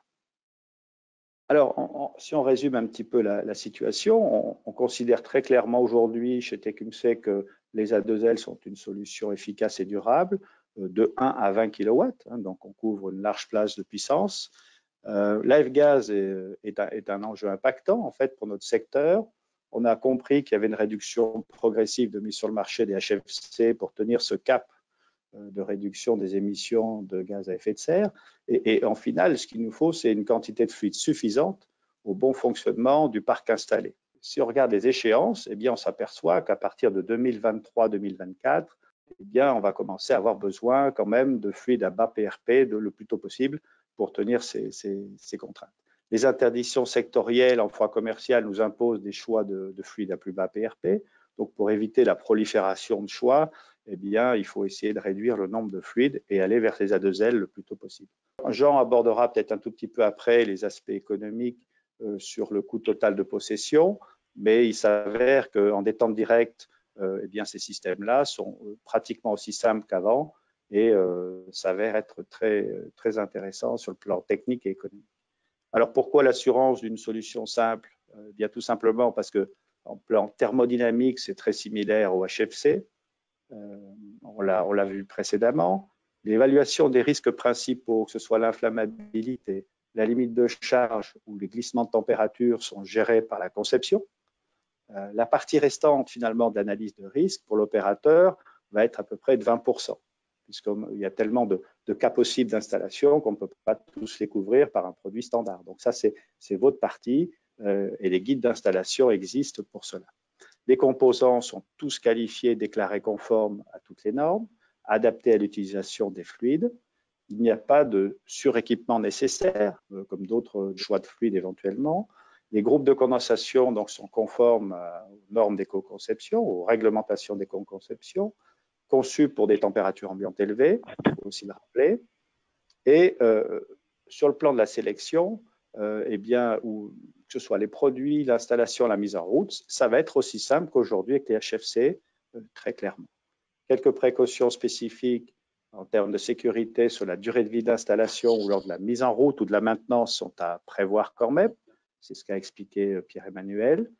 Alors, si on résume un petit peu la situation, on considère très clairement aujourd'hui chez Tecumseh que les A2L sont une solution efficace et durable de 1 à 20 kW, hein, donc on couvre une large place de puissance. L'AF-gaz est un enjeu impactant en fait pour notre secteur. On a compris qu'il y avait une réduction progressive de mise sur le marché des HFC pour tenir ce cap de réduction des émissions de gaz à effet de serre. Et en final, ce qu'il nous faut, c'est une quantité de fluide suffisante au bon fonctionnement du parc installé. Si on regarde les échéances, eh bien, on s'aperçoit qu'à partir de 2023-2024, eh bien, on va commencer à avoir besoin quand même de fluides à bas PRP le plus tôt possible pour tenir ces contraintes. Les interdictions sectorielles en froid commercial nous imposent des choix de fluides à plus bas PRP. Donc, pour éviter la prolifération de choix, eh bien, il faut essayer de réduire le nombre de fluides et aller vers ces A2L le plus tôt possible. Jean abordera peut-être un tout petit peu après les aspects économiques sur le coût total de possession, mais il s'avère qu'en détente directe, eh bien, ces systèmes-là sont pratiquement aussi simples qu'avant et s'avèrent être très intéressants sur le plan technique et économique. Alors, pourquoi l'assurance d'une solution simple? Bien, tout simplement parce que en plan thermodynamique, c'est très similaire au HFC. On l'a vu précédemment. L'évaluation des risques principaux, que ce soit l'inflammabilité, la limite de charge ou les glissements de température, sont gérés par la conception. La partie restante, finalement, de l'analyse de risque pour l'opérateur va être à peu près de 20%, puisqu'il y a tellement de cas possibles d'installation qu'on ne peut pas tous les couvrir par un produit standard. Donc ça, c'est votre partie et les guides d'installation existent pour cela. Les composants sont tous qualifiés, déclarés conformes à toutes les normes, adaptés à l'utilisation des fluides. Il n'y a pas de suréquipement nécessaire, comme d'autres choix de fluides éventuellement. Les groupes de condensation donc, sont conformes aux normes d'éco-conception, aux réglementations d'éco-conception, conçus pour des températures ambiantes élevées, il faut aussi le rappeler. Et sur le plan de la sélection, eh bien, que ce soit les produits, l'installation, la mise en route, ça va être aussi simple qu'aujourd'hui avec les HFC, très clairement. Quelques précautions spécifiques en termes de sécurité sur la durée de vie d'installation ou lors de la mise en route ou de la maintenance sont à prévoir quand même. C'est ce qu'a expliqué Pierre-Emmanuel.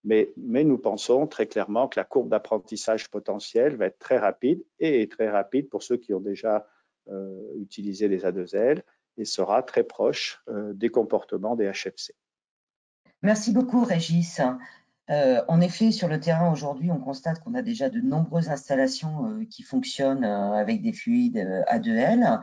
Mais nous pensons très clairement que la courbe d'apprentissage potentiel va être très rapide et est très rapide pour ceux qui ont déjà utilisé les A2L et sera très proche des comportements des HFC. Merci beaucoup, Régis. En effet, sur le terrain aujourd'hui, on constate qu'on a déjà de nombreuses installations qui fonctionnent avec des fluides A2L.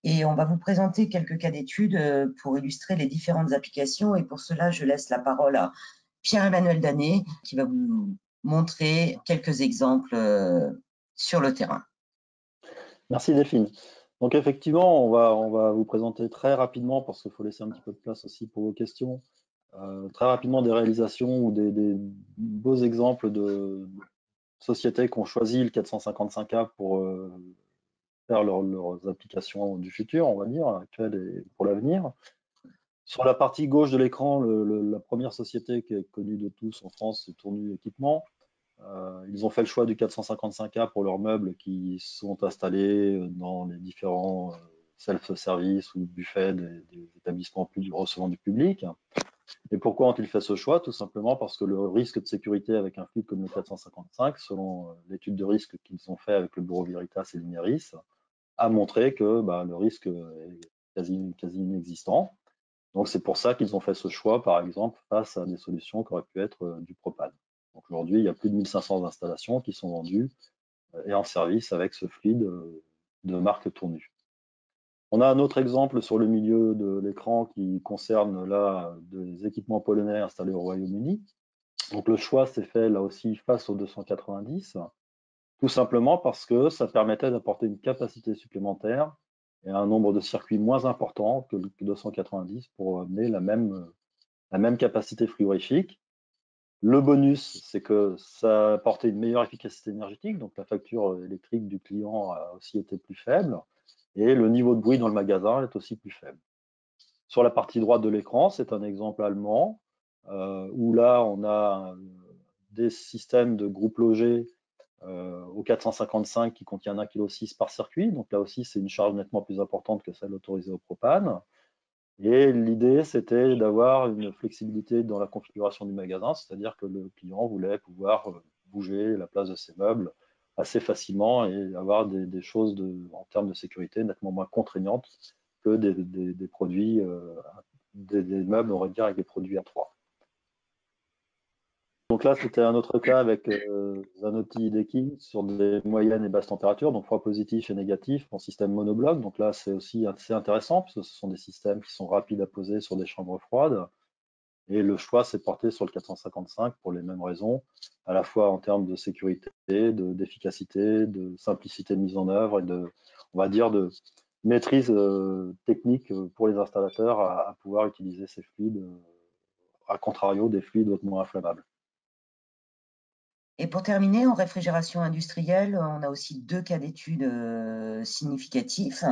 Et on va vous présenter quelques cas d'études pour illustrer les différentes applications. Et pour cela, je laisse la parole à Pierre-Emmanuel Danet qui va vous montrer quelques exemples sur le terrain. Merci Delphine. Donc effectivement, on va vous présenter très rapidement, parce qu'il faut laisser un petit peu de place aussi pour vos questions, très rapidement des réalisations ou des beaux exemples de sociétés qui ont choisi le 455A pour faire leurs applications du futur, on va dire, actuelles et pour l'avenir. Sur la partie gauche de l'écran, la première société qui est connue de tous en France, c'est Tournu Équipement. Ils ont fait le choix du 455A pour leurs meubles qui sont installés dans les différents self-service ou buffets des établissements recevant du public. Et pourquoi ont-ils fait ce choix? Tout simplement parce que le risque de sécurité avec un fluide comme le 455, selon l'étude de risque qu'ils ont fait avec le bureau Veritas et l'INERIS, a montré que le risque est quasi inexistant. Donc c'est pour ça qu'ils ont fait ce choix, par exemple, face à des solutions qui auraient pu être du propane. Donc aujourd'hui, il y a plus de 1500 installations qui sont vendues et en service avec ce fluide de marque Tournu. On a un autre exemple sur le milieu de l'écran qui concerne là des équipements polonais installés au Royaume-Uni. Donc le choix s'est fait là aussi face au 290, tout simplement parce que ça permettait d'apporter une capacité supplémentaire et un nombre de circuits moins important que le 290 pour amener la même capacité frigorifique. Le bonus, c'est que ça a apporté une meilleure efficacité énergétique, donc la facture électrique du client a aussi été plus faible, et le niveau de bruit dans le magasin est aussi plus faible. Sur la partie droite de l'écran, c'est un exemple allemand, où là, on a des systèmes de groupe logé au 455 qui contient 1,6 kg par circuit, donc là aussi, c'est une charge nettement plus importante que celle autorisée au propane. Et l'idée, c'était d'avoir une flexibilité dans la configuration du magasin, c'est-à-dire que le client voulait pouvoir bouger la place de ses meubles assez facilement et avoir des choses en termes de sécurité nettement moins contraignantes que des produits, des meubles, on va dire, avec des produits A3. Donc là, c'était un autre cas avec Zanotti Hideki sur des moyennes et basses températures, donc froid positif et négatif en système monobloc. Donc là, c'est aussi assez intéressant parce que ce sont des systèmes qui sont rapides à poser sur des chambres froides. Et le choix s'est porté sur le 455 pour les mêmes raisons, à la fois en termes de sécurité, d'efficacité, de simplicité de mise en œuvre et on va dire, de maîtrise technique pour les installateurs à pouvoir utiliser ces fluides, à contrario des fluides hautement inflammables. Et pour terminer, en réfrigération industrielle, on a aussi deux cas d'études significatifs.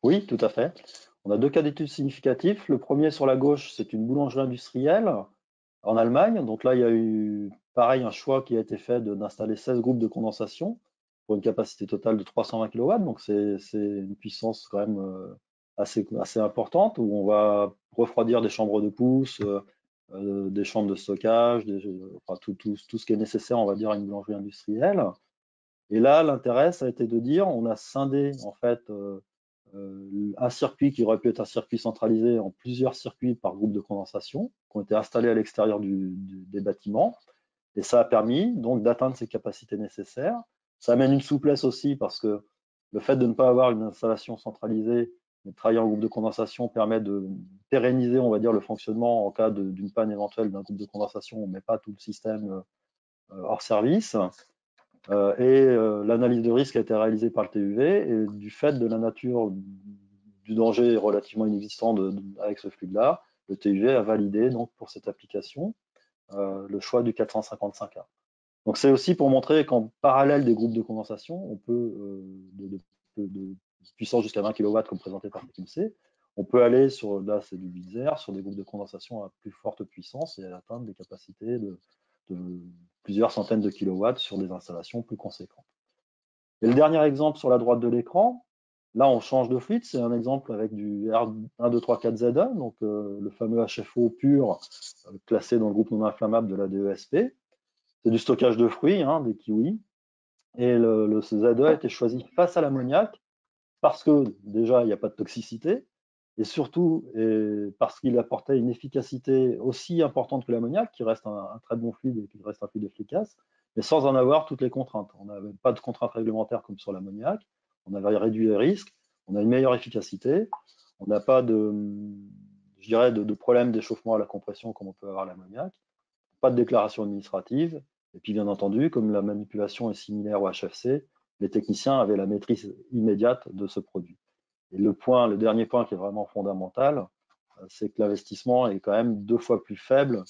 Oui, tout à fait. On a deux cas d'études significatifs. Le premier sur la gauche, c'est une boulangerie industrielle en Allemagne. Donc là, il y a eu pareil un choix qui a été fait d'installer 16 groupes de condensation pour une capacité totale de 320 kW. Donc c'est une puissance quand même assez importante où on va refroidir des chambres de pousse, des chambres de stockage, enfin, tout ce qui est nécessaire, on va dire, à une boulangerie industrielle. Et là, l'intérêt, ça a été de dire, on a scindé en fait un circuit qui aurait pu être un circuit centralisé en plusieurs circuits par groupe de condensation qui ont été installés à l'extérieur des bâtiments. Et ça a permis donc d'atteindre ces capacités nécessaires. Ça amène une souplesse aussi parce que le fait de ne pas avoir une installation centralisée, mais de travailler en groupe de condensation permet de pérenniser, on va dire, le fonctionnement en cas d'une panne éventuelle d'un groupe de condensation. On ne met pas tout le système hors service. L'analyse de risque a été réalisée par le TUV et du fait de la nature du danger relativement inexistant avec ce fluide-là, le TUV a validé donc pour cette application le choix du 455A. Donc c'est aussi pour montrer qu'en parallèle des groupes de condensation, on peut puissance jusqu'à 20 kW comme présenté par TQC. On peut aller sur, là c'est du Bitzer, sur des groupes de condensation à plus forte puissance et atteindre des capacités de plusieurs centaines de kilowatts sur des installations plus conséquentes. Et le dernier exemple sur la droite de l'écran, là on change de fluide, c'est un exemple avec du R1234ZE, donc le fameux HFO pur classé dans le groupe non inflammable de la DESP. C'est du stockage de fruits, hein, des kiwis. Et le ZE a été choisi face à l'ammoniac parce que déjà il n'y a pas de toxicité et surtout parce qu'il apportait une efficacité aussi importante que l'ammoniac, qui reste un très bon fluide et qui reste un fluide efficace, mais sans en avoir toutes les contraintes. On n'avait pas de contraintes réglementaires comme sur l'ammoniac, on avait réduit les risques, on a une meilleure efficacité, on n'a pas je dirais, de problème d'échauffement à la compression comme on peut avoir l'ammoniac, pas de déclaration administrative, et puis bien entendu, comme la manipulation est similaire au HFC, les techniciens avaient la maîtrise immédiate de ce produit. Et le dernier point qui est vraiment fondamental, c'est que l'investissement est quand même 2 fois plus faible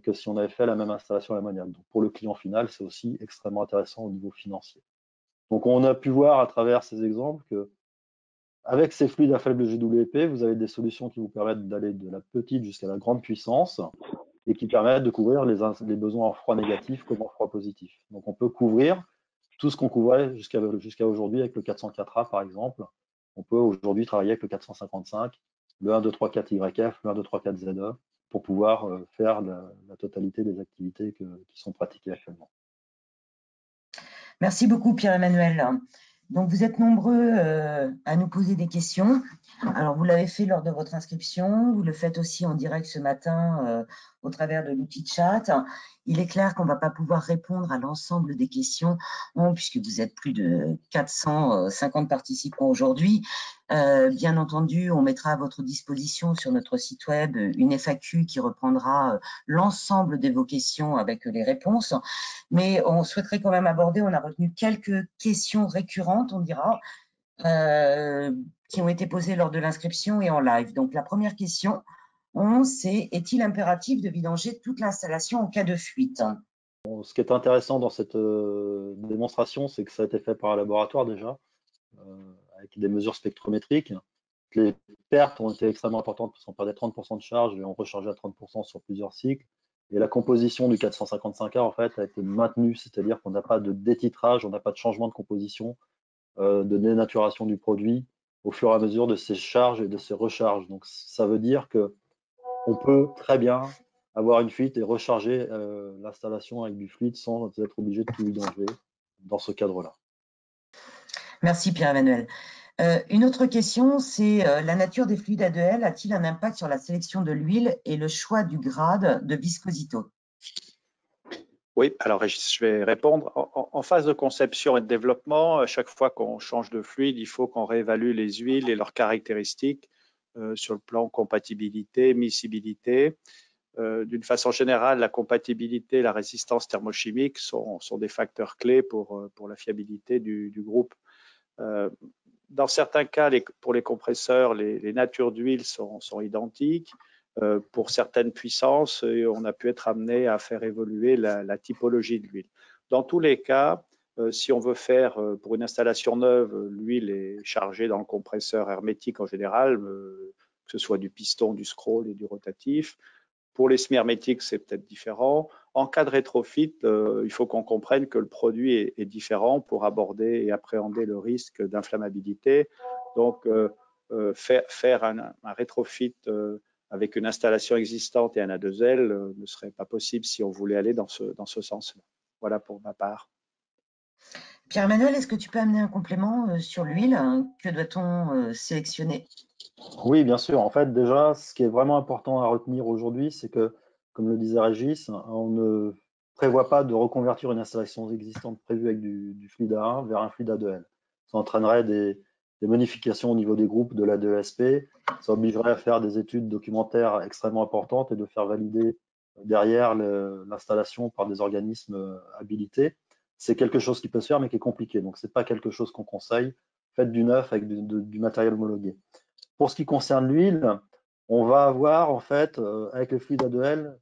que si on avait fait la même installation à l'ammoniac. Donc pour le client final, c'est aussi extrêmement intéressant au niveau financier. Donc on a pu voir à travers ces exemples que avec ces fluides à faible GWP, vous avez des solutions qui vous permettent d'aller de la petite jusqu'à la grande puissance et qui permettent de couvrir les besoins en froid négatif comme en froid positif. Donc on peut couvrir tout ce qu'on couvrait jusqu'à aujourd'hui avec le 404A par exemple. On peut aujourd'hui travailler avec le 455, le 1234YF, le 1234ZE pour pouvoir faire la totalité des activités qui sont pratiquées actuellement. Merci beaucoup Pierre-Emmanuel. Donc vous êtes nombreux à nous poser des questions. Alors vous l'avez fait lors de votre inscription, vous le faites aussi en direct ce matin au travers de l'outil chat. Il est clair qu'on ne va pas pouvoir répondre à l'ensemble des questions, puisque vous êtes plus de 450 participants aujourd'hui. Bien entendu, on mettra à votre disposition sur notre site web une FAQ qui reprendra l'ensemble de vos questions avec les réponses. Mais on souhaiterait quand même aborder, on a retenu quelques questions récurrentes, on dira, qui ont été posées lors de l'inscription et en live. Donc la première question, c'est est-il impératif de vidanger toute l'installation en cas de fuite? Bon, ce qui est intéressant dans cette démonstration, c'est que ça a été fait par un laboratoire déjà, avec des mesures spectrométriques. Les pertes ont été extrêmement importantes parce qu'on perdait 30% de charge et on rechargeait à 30% sur plusieurs cycles. Et la composition du 455A en fait a été maintenue, c'est-à-dire qu'on n'a pas de détitrage, on n'a pas de changement de composition, de dénaturation du produit au fur et à mesure de ses charges et de ses recharges. Donc ça veut dire que on peut très bien avoir une fuite et recharger l'installation avec du fluide sans être obligé de tout vidanger dans ce cadre-là. Merci Pierre-Emmanuel. Une autre question, c'est la nature des fluides A2L a-t-il un impact sur la sélection de l'huile et le choix du grade de viscosité? Oui, alors je vais répondre. En phase de conception et de développement, à chaque fois qu'on change de fluide, il faut qu'on réévalue les huiles et leurs caractéristiques sur le plan compatibilité, miscibilité. D'une façon générale, la compatibilité et la résistance thermochimique sont des facteurs clés pour la fiabilité du groupe. Dans certains cas, pour les compresseurs, les natures d'huile sont identiques. Pour certaines puissances, on a pu être amené à faire évoluer la typologie de l'huile. Dans tous les cas, si on veut faire pour une installation neuve, l'huile est chargée dans le compresseur hermétique en général, que ce soit du piston, du scroll et du rotatif. Pour les semi-hermétiques, c'est peut-être différent. En cas de rétrofit, il faut qu'on comprenne que le produit est différent pour aborder et appréhender le risque d'inflammabilité. Donc, faire un rétrofit avec une installation existante et un A2L ne serait pas possible si on voulait aller dans ce sens-là. Voilà pour ma part. Pierre-Emmanuel, est-ce que tu peux amener un complément sur l'huile? Que doit-on sélectionner? Oui, bien sûr. En fait, déjà, ce qui est vraiment important à retenir aujourd'hui, c'est que, comme le disait Régis, on ne prévoit pas de reconvertir une installation existante prévue avec du fluide A1 vers un fluide A2L. Ça entraînerait des modifications au niveau des groupes de la DESP. Ça obligerait à faire des études documentaires extrêmement importantes et de faire valider derrière l'installation par des organismes habilités. C'est quelque chose qui peut se faire, mais qui est compliqué. Donc, ce n'est pas quelque chose qu'on conseille. Faites du neuf avec du matériel homologué. Pour ce qui concerne l'huile, on va avoir en fait avec les fluides A2L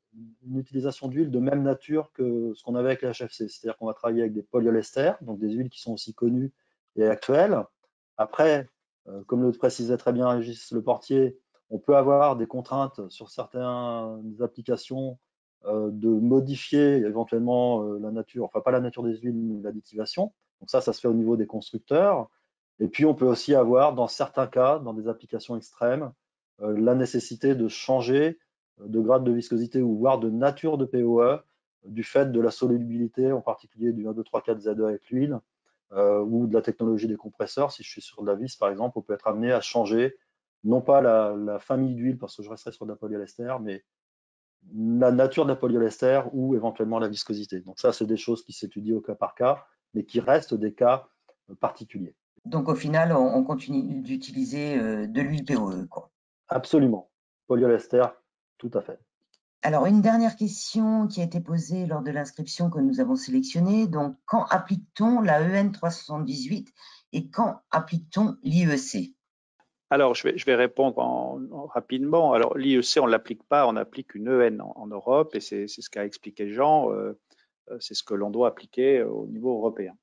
une utilisation d'huile de même nature que ce qu'on avait avec les HFC, c'est-à-dire qu'on va travailler avec des polyolesters, donc des huiles qui sont aussi connues et actuelles. Après, Comme le précisait très bien Régis Leportier, on peut avoir des contraintes sur certaines applications de modifier éventuellement la nature, enfin pas la nature des huiles, mais l'additivation. Donc ça se fait au niveau des constructeurs. Et puis on peut aussi avoir, dans certains cas, dans des applications extrêmes, la nécessité de changer de grade de viscosité ou voire de nature de POE du fait de la solubilité, en particulier du 1, 2, 3, 4 ZE avec l'huile, ou de la technologie des compresseurs. Si je suis sur de la vis, par exemple, on peut être amené à changer, non pas la famille d'huile, parce que je resterai sur de la polyester, mais la nature de la polyester ou éventuellement la viscosité. Donc ça, c'est des choses qui s'étudient au cas par cas, mais qui restent des cas particuliers. Donc au final, on continue d'utiliser de l'huile POE, quoi. Absolument. Polyester, tout à fait. Alors, une dernière question qui a été posée lors de l'inscription que nous avons sélectionnée. Donc, quand applique-t-on la EN 378 et quand applique-t-on l'IEC? Alors, je vais répondre rapidement. Alors, l'IEC, on ne l'applique pas, on applique une EN en Europe et c'est ce qu'a expliqué Jean. C'est ce que l'on doit appliquer au niveau européen.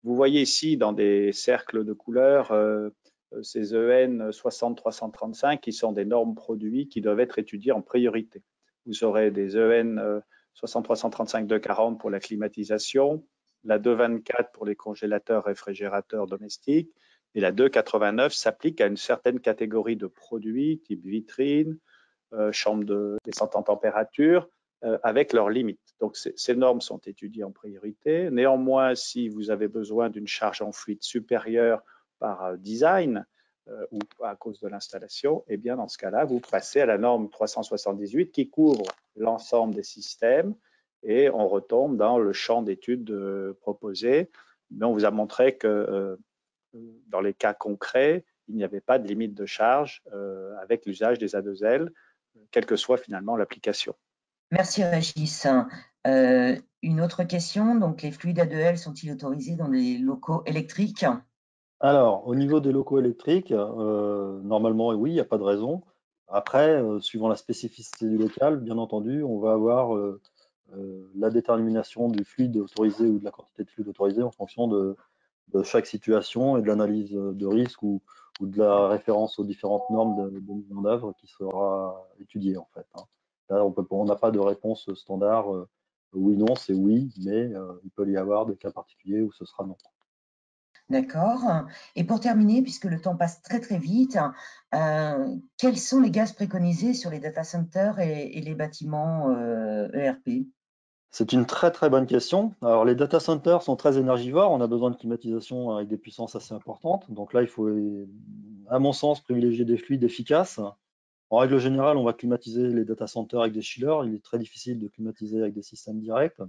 Vous voyez ici dans des cercles de couleurs ces EN 60-335 qui sont des normes produits qui doivent être étudiées en priorité. Vous aurez des EN 60-335-240 pour la climatisation, la 224 pour les congélateurs, réfrigérateurs domestiques et la 289 s'applique à une certaine catégorie de produits type vitrine, chambre de descente en température, avec leurs limites. Donc, ces normes sont étudiées en priorité. Néanmoins, si vous avez besoin d'une charge en fluide supérieure par design ou à cause de l'installation, eh bien, dans ce cas-là, vous passez à la norme 378 qui couvre l'ensemble des systèmes et on retombe dans le champ d'études proposé. Mais on vous a montré que dans les cas concrets, il n'y avait pas de limite de charge avec l'usage des A2L, quelle que soit finalement l'application. Merci Régis. Une autre question, donc les fluides A2L sont-ils autorisés dans les locaux électriques? Alors, au niveau des locaux électriques, normalement, oui, il n'y a pas de raison. Après, suivant la spécificité du local, bien entendu, on va avoir la détermination du fluide autorisé ou de la quantité de fluide autorisé en fonction de chaque situation et de l'analyse de risque ou de la référence aux différentes normes de mise en œuvre qui sera étudiée en fait. Là, on n'a pas de réponse standard. Oui, non, c'est oui, mais il peut y avoir des cas particuliers où ce sera non. D'accord. Et pour terminer, puisque le temps passe très très vite, quels sont les gaz préconisés sur les data centers et les bâtiments ERP? C'est une très très bonne question. Alors les data centers sont très énergivores, on a besoin de climatisation avec des puissances assez importantes. Donc là, il faut, à mon sens, privilégier des fluides efficaces. En règle générale, on va climatiser les data centers avec des chillers. Il est très difficile de climatiser avec des systèmes directs.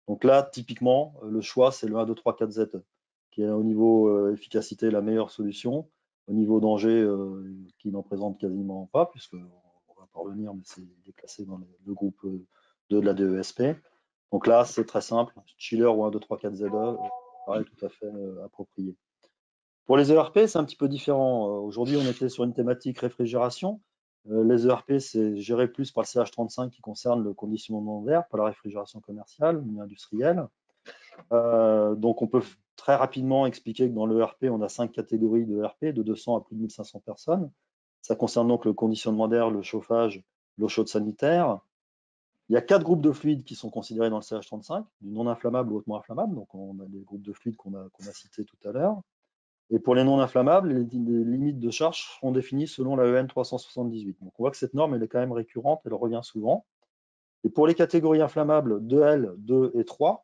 Donc là, typiquement, le choix, c'est le 1, 2, 3, 4 Z, qui est au niveau efficacité la meilleure solution. Au niveau danger, qui n'en présente quasiment pas, puisque on va pas revenir, mais c'est déclassé dans le groupe 2 de la DESP. Donc là, c'est très simple. Chiller ou 1, 2, 3, 4 ZE paraît tout à fait approprié. Pour les ERP, c'est un petit peu différent. Aujourd'hui, on était sur une thématique réfrigération. Les ERP, c'est géré plus par le CH35 qui concerne le conditionnement d'air, pas la réfrigération commerciale ni industrielle. Donc, on peut très rapidement expliquer que dans l'ERP, on a 5 catégories de ERP, de 200 à plus de 1500 personnes. Ça concerne donc le conditionnement d'air, le chauffage, l'eau chaude sanitaire. Il y a 4 groupes de fluides qui sont considérés dans le CH35, du non inflammable au hautement inflammable. Donc, on a des groupes de fluides qu'on a cités tout à l'heure. Et pour les non inflammables, les limites de charge seront définies selon la EN 378. Donc, on voit que cette norme, elle est quand même récurrente, elle revient souvent. Et pour les catégories inflammables 2L, 2 et 3,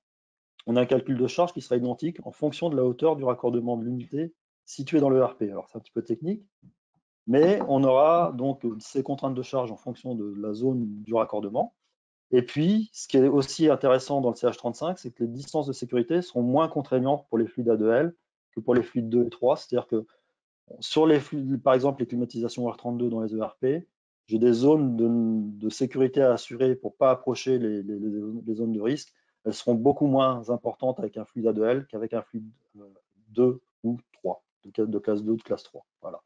on a un calcul de charge qui sera identique en fonction de la hauteur du raccordement de l'unité située dans le RP. Alors, c'est un petit peu technique, mais on aura donc ces contraintes de charge en fonction de la zone du raccordement. Et puis, ce qui est aussi intéressant dans le CH35, c'est que les distances de sécurité seront moins contraignantes pour les fluides A2L que pour les fluides 2 et 3. C'est-à-dire que sur les fluides, par exemple, les climatisations R32 dans les ERP, j'ai des zones de sécurité à assurer pour ne pas approcher les zones de risque. Elles seront beaucoup moins importantes avec un fluide A2L qu'avec un fluide 2 ou 3, de classe 2 ou de classe 3. Voilà.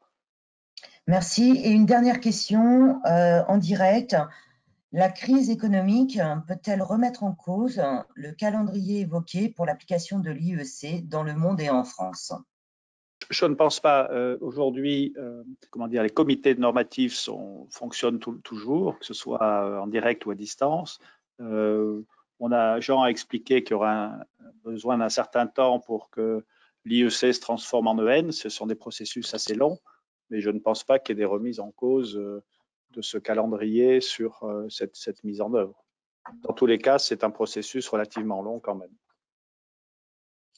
Merci. Et une dernière question en direct. La crise économique peut-elle remettre en cause le calendrier évoqué pour l'application de l'IEC dans le monde et en France? Je ne pense pas. Aujourd'hui, comment dire, les comités normatifs fonctionnent toujours, que ce soit en direct ou à distance. Jean a expliqué qu'il y aura besoin d'un certain temps pour que l'IEC se transforme en EN. Ce sont des processus assez longs, mais je ne pense pas qu'il y ait des remises en cause de ce calendrier sur cette mise en œuvre. Dans tous les cas, c'est un processus relativement long quand même.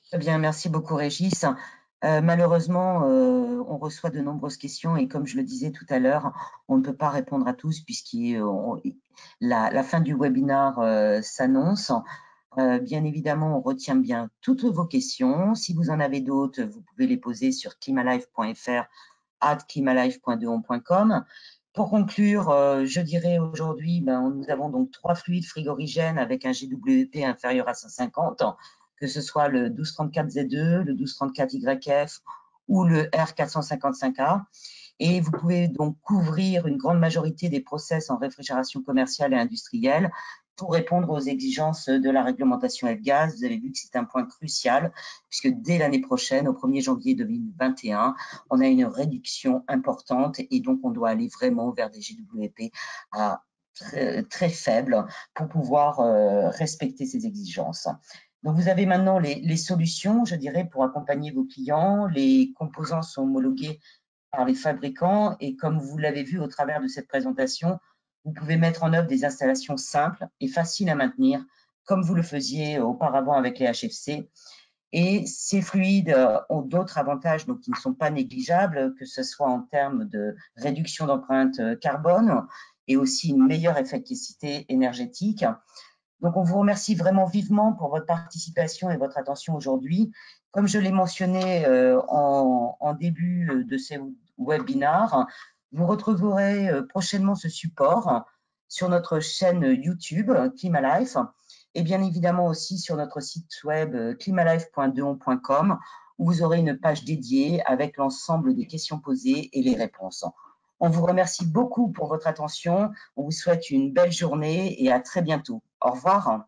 Très bien, merci beaucoup Régis. Malheureusement, on reçoit de nombreuses questions et comme je le disais tout à l'heure, on ne peut pas répondre à tous puisque la fin du webinaire s'annonce. Bien évidemment, on retient bien toutes vos questions. Si vous en avez d'autres, vous pouvez les poser sur climalife.fr@climalife.deon.com. Pour conclure, je dirais aujourd'hui, nous avons donc 3 fluides frigorigènes avec un GWP inférieur à 150, que ce soit le 1234Z2, le 1234YF ou le R455A. Et vous pouvez donc couvrir une grande majorité des process en réfrigération commerciale et industrielle pour répondre aux exigences de la réglementation F-Gaz. Vous avez vu que c'est un point crucial puisque dès l'année prochaine, au 1er janvier 2021, on a une réduction importante et donc on doit aller vraiment vers des GWP à très faibles pour pouvoir respecter ces exigences. Donc, vous avez maintenant les solutions, je dirais, pour accompagner vos clients. Les composants sont homologués par les fabricants et comme vous l'avez vu au travers de cette présentation, vous pouvez mettre en œuvre des installations simples et faciles à maintenir, comme vous le faisiez auparavant avec les HFC. Et ces fluides ont d'autres avantages donc, qui ne sont pas négligeables, que ce soit en termes de réduction d'empreinte carbone et aussi une meilleure efficacité énergétique. Donc, on vous remercie vraiment vivement pour votre participation et votre attention aujourd'hui. Comme je l'ai mentionné en début de ces webinaires, vous retrouverez prochainement ce support sur notre chaîne YouTube Climalife et bien évidemment aussi sur notre site web climalife.deon.com où vous aurez une page dédiée avec l'ensemble des questions posées et les réponses. On vous remercie beaucoup pour votre attention. On vous souhaite une belle journée et à très bientôt. Au revoir.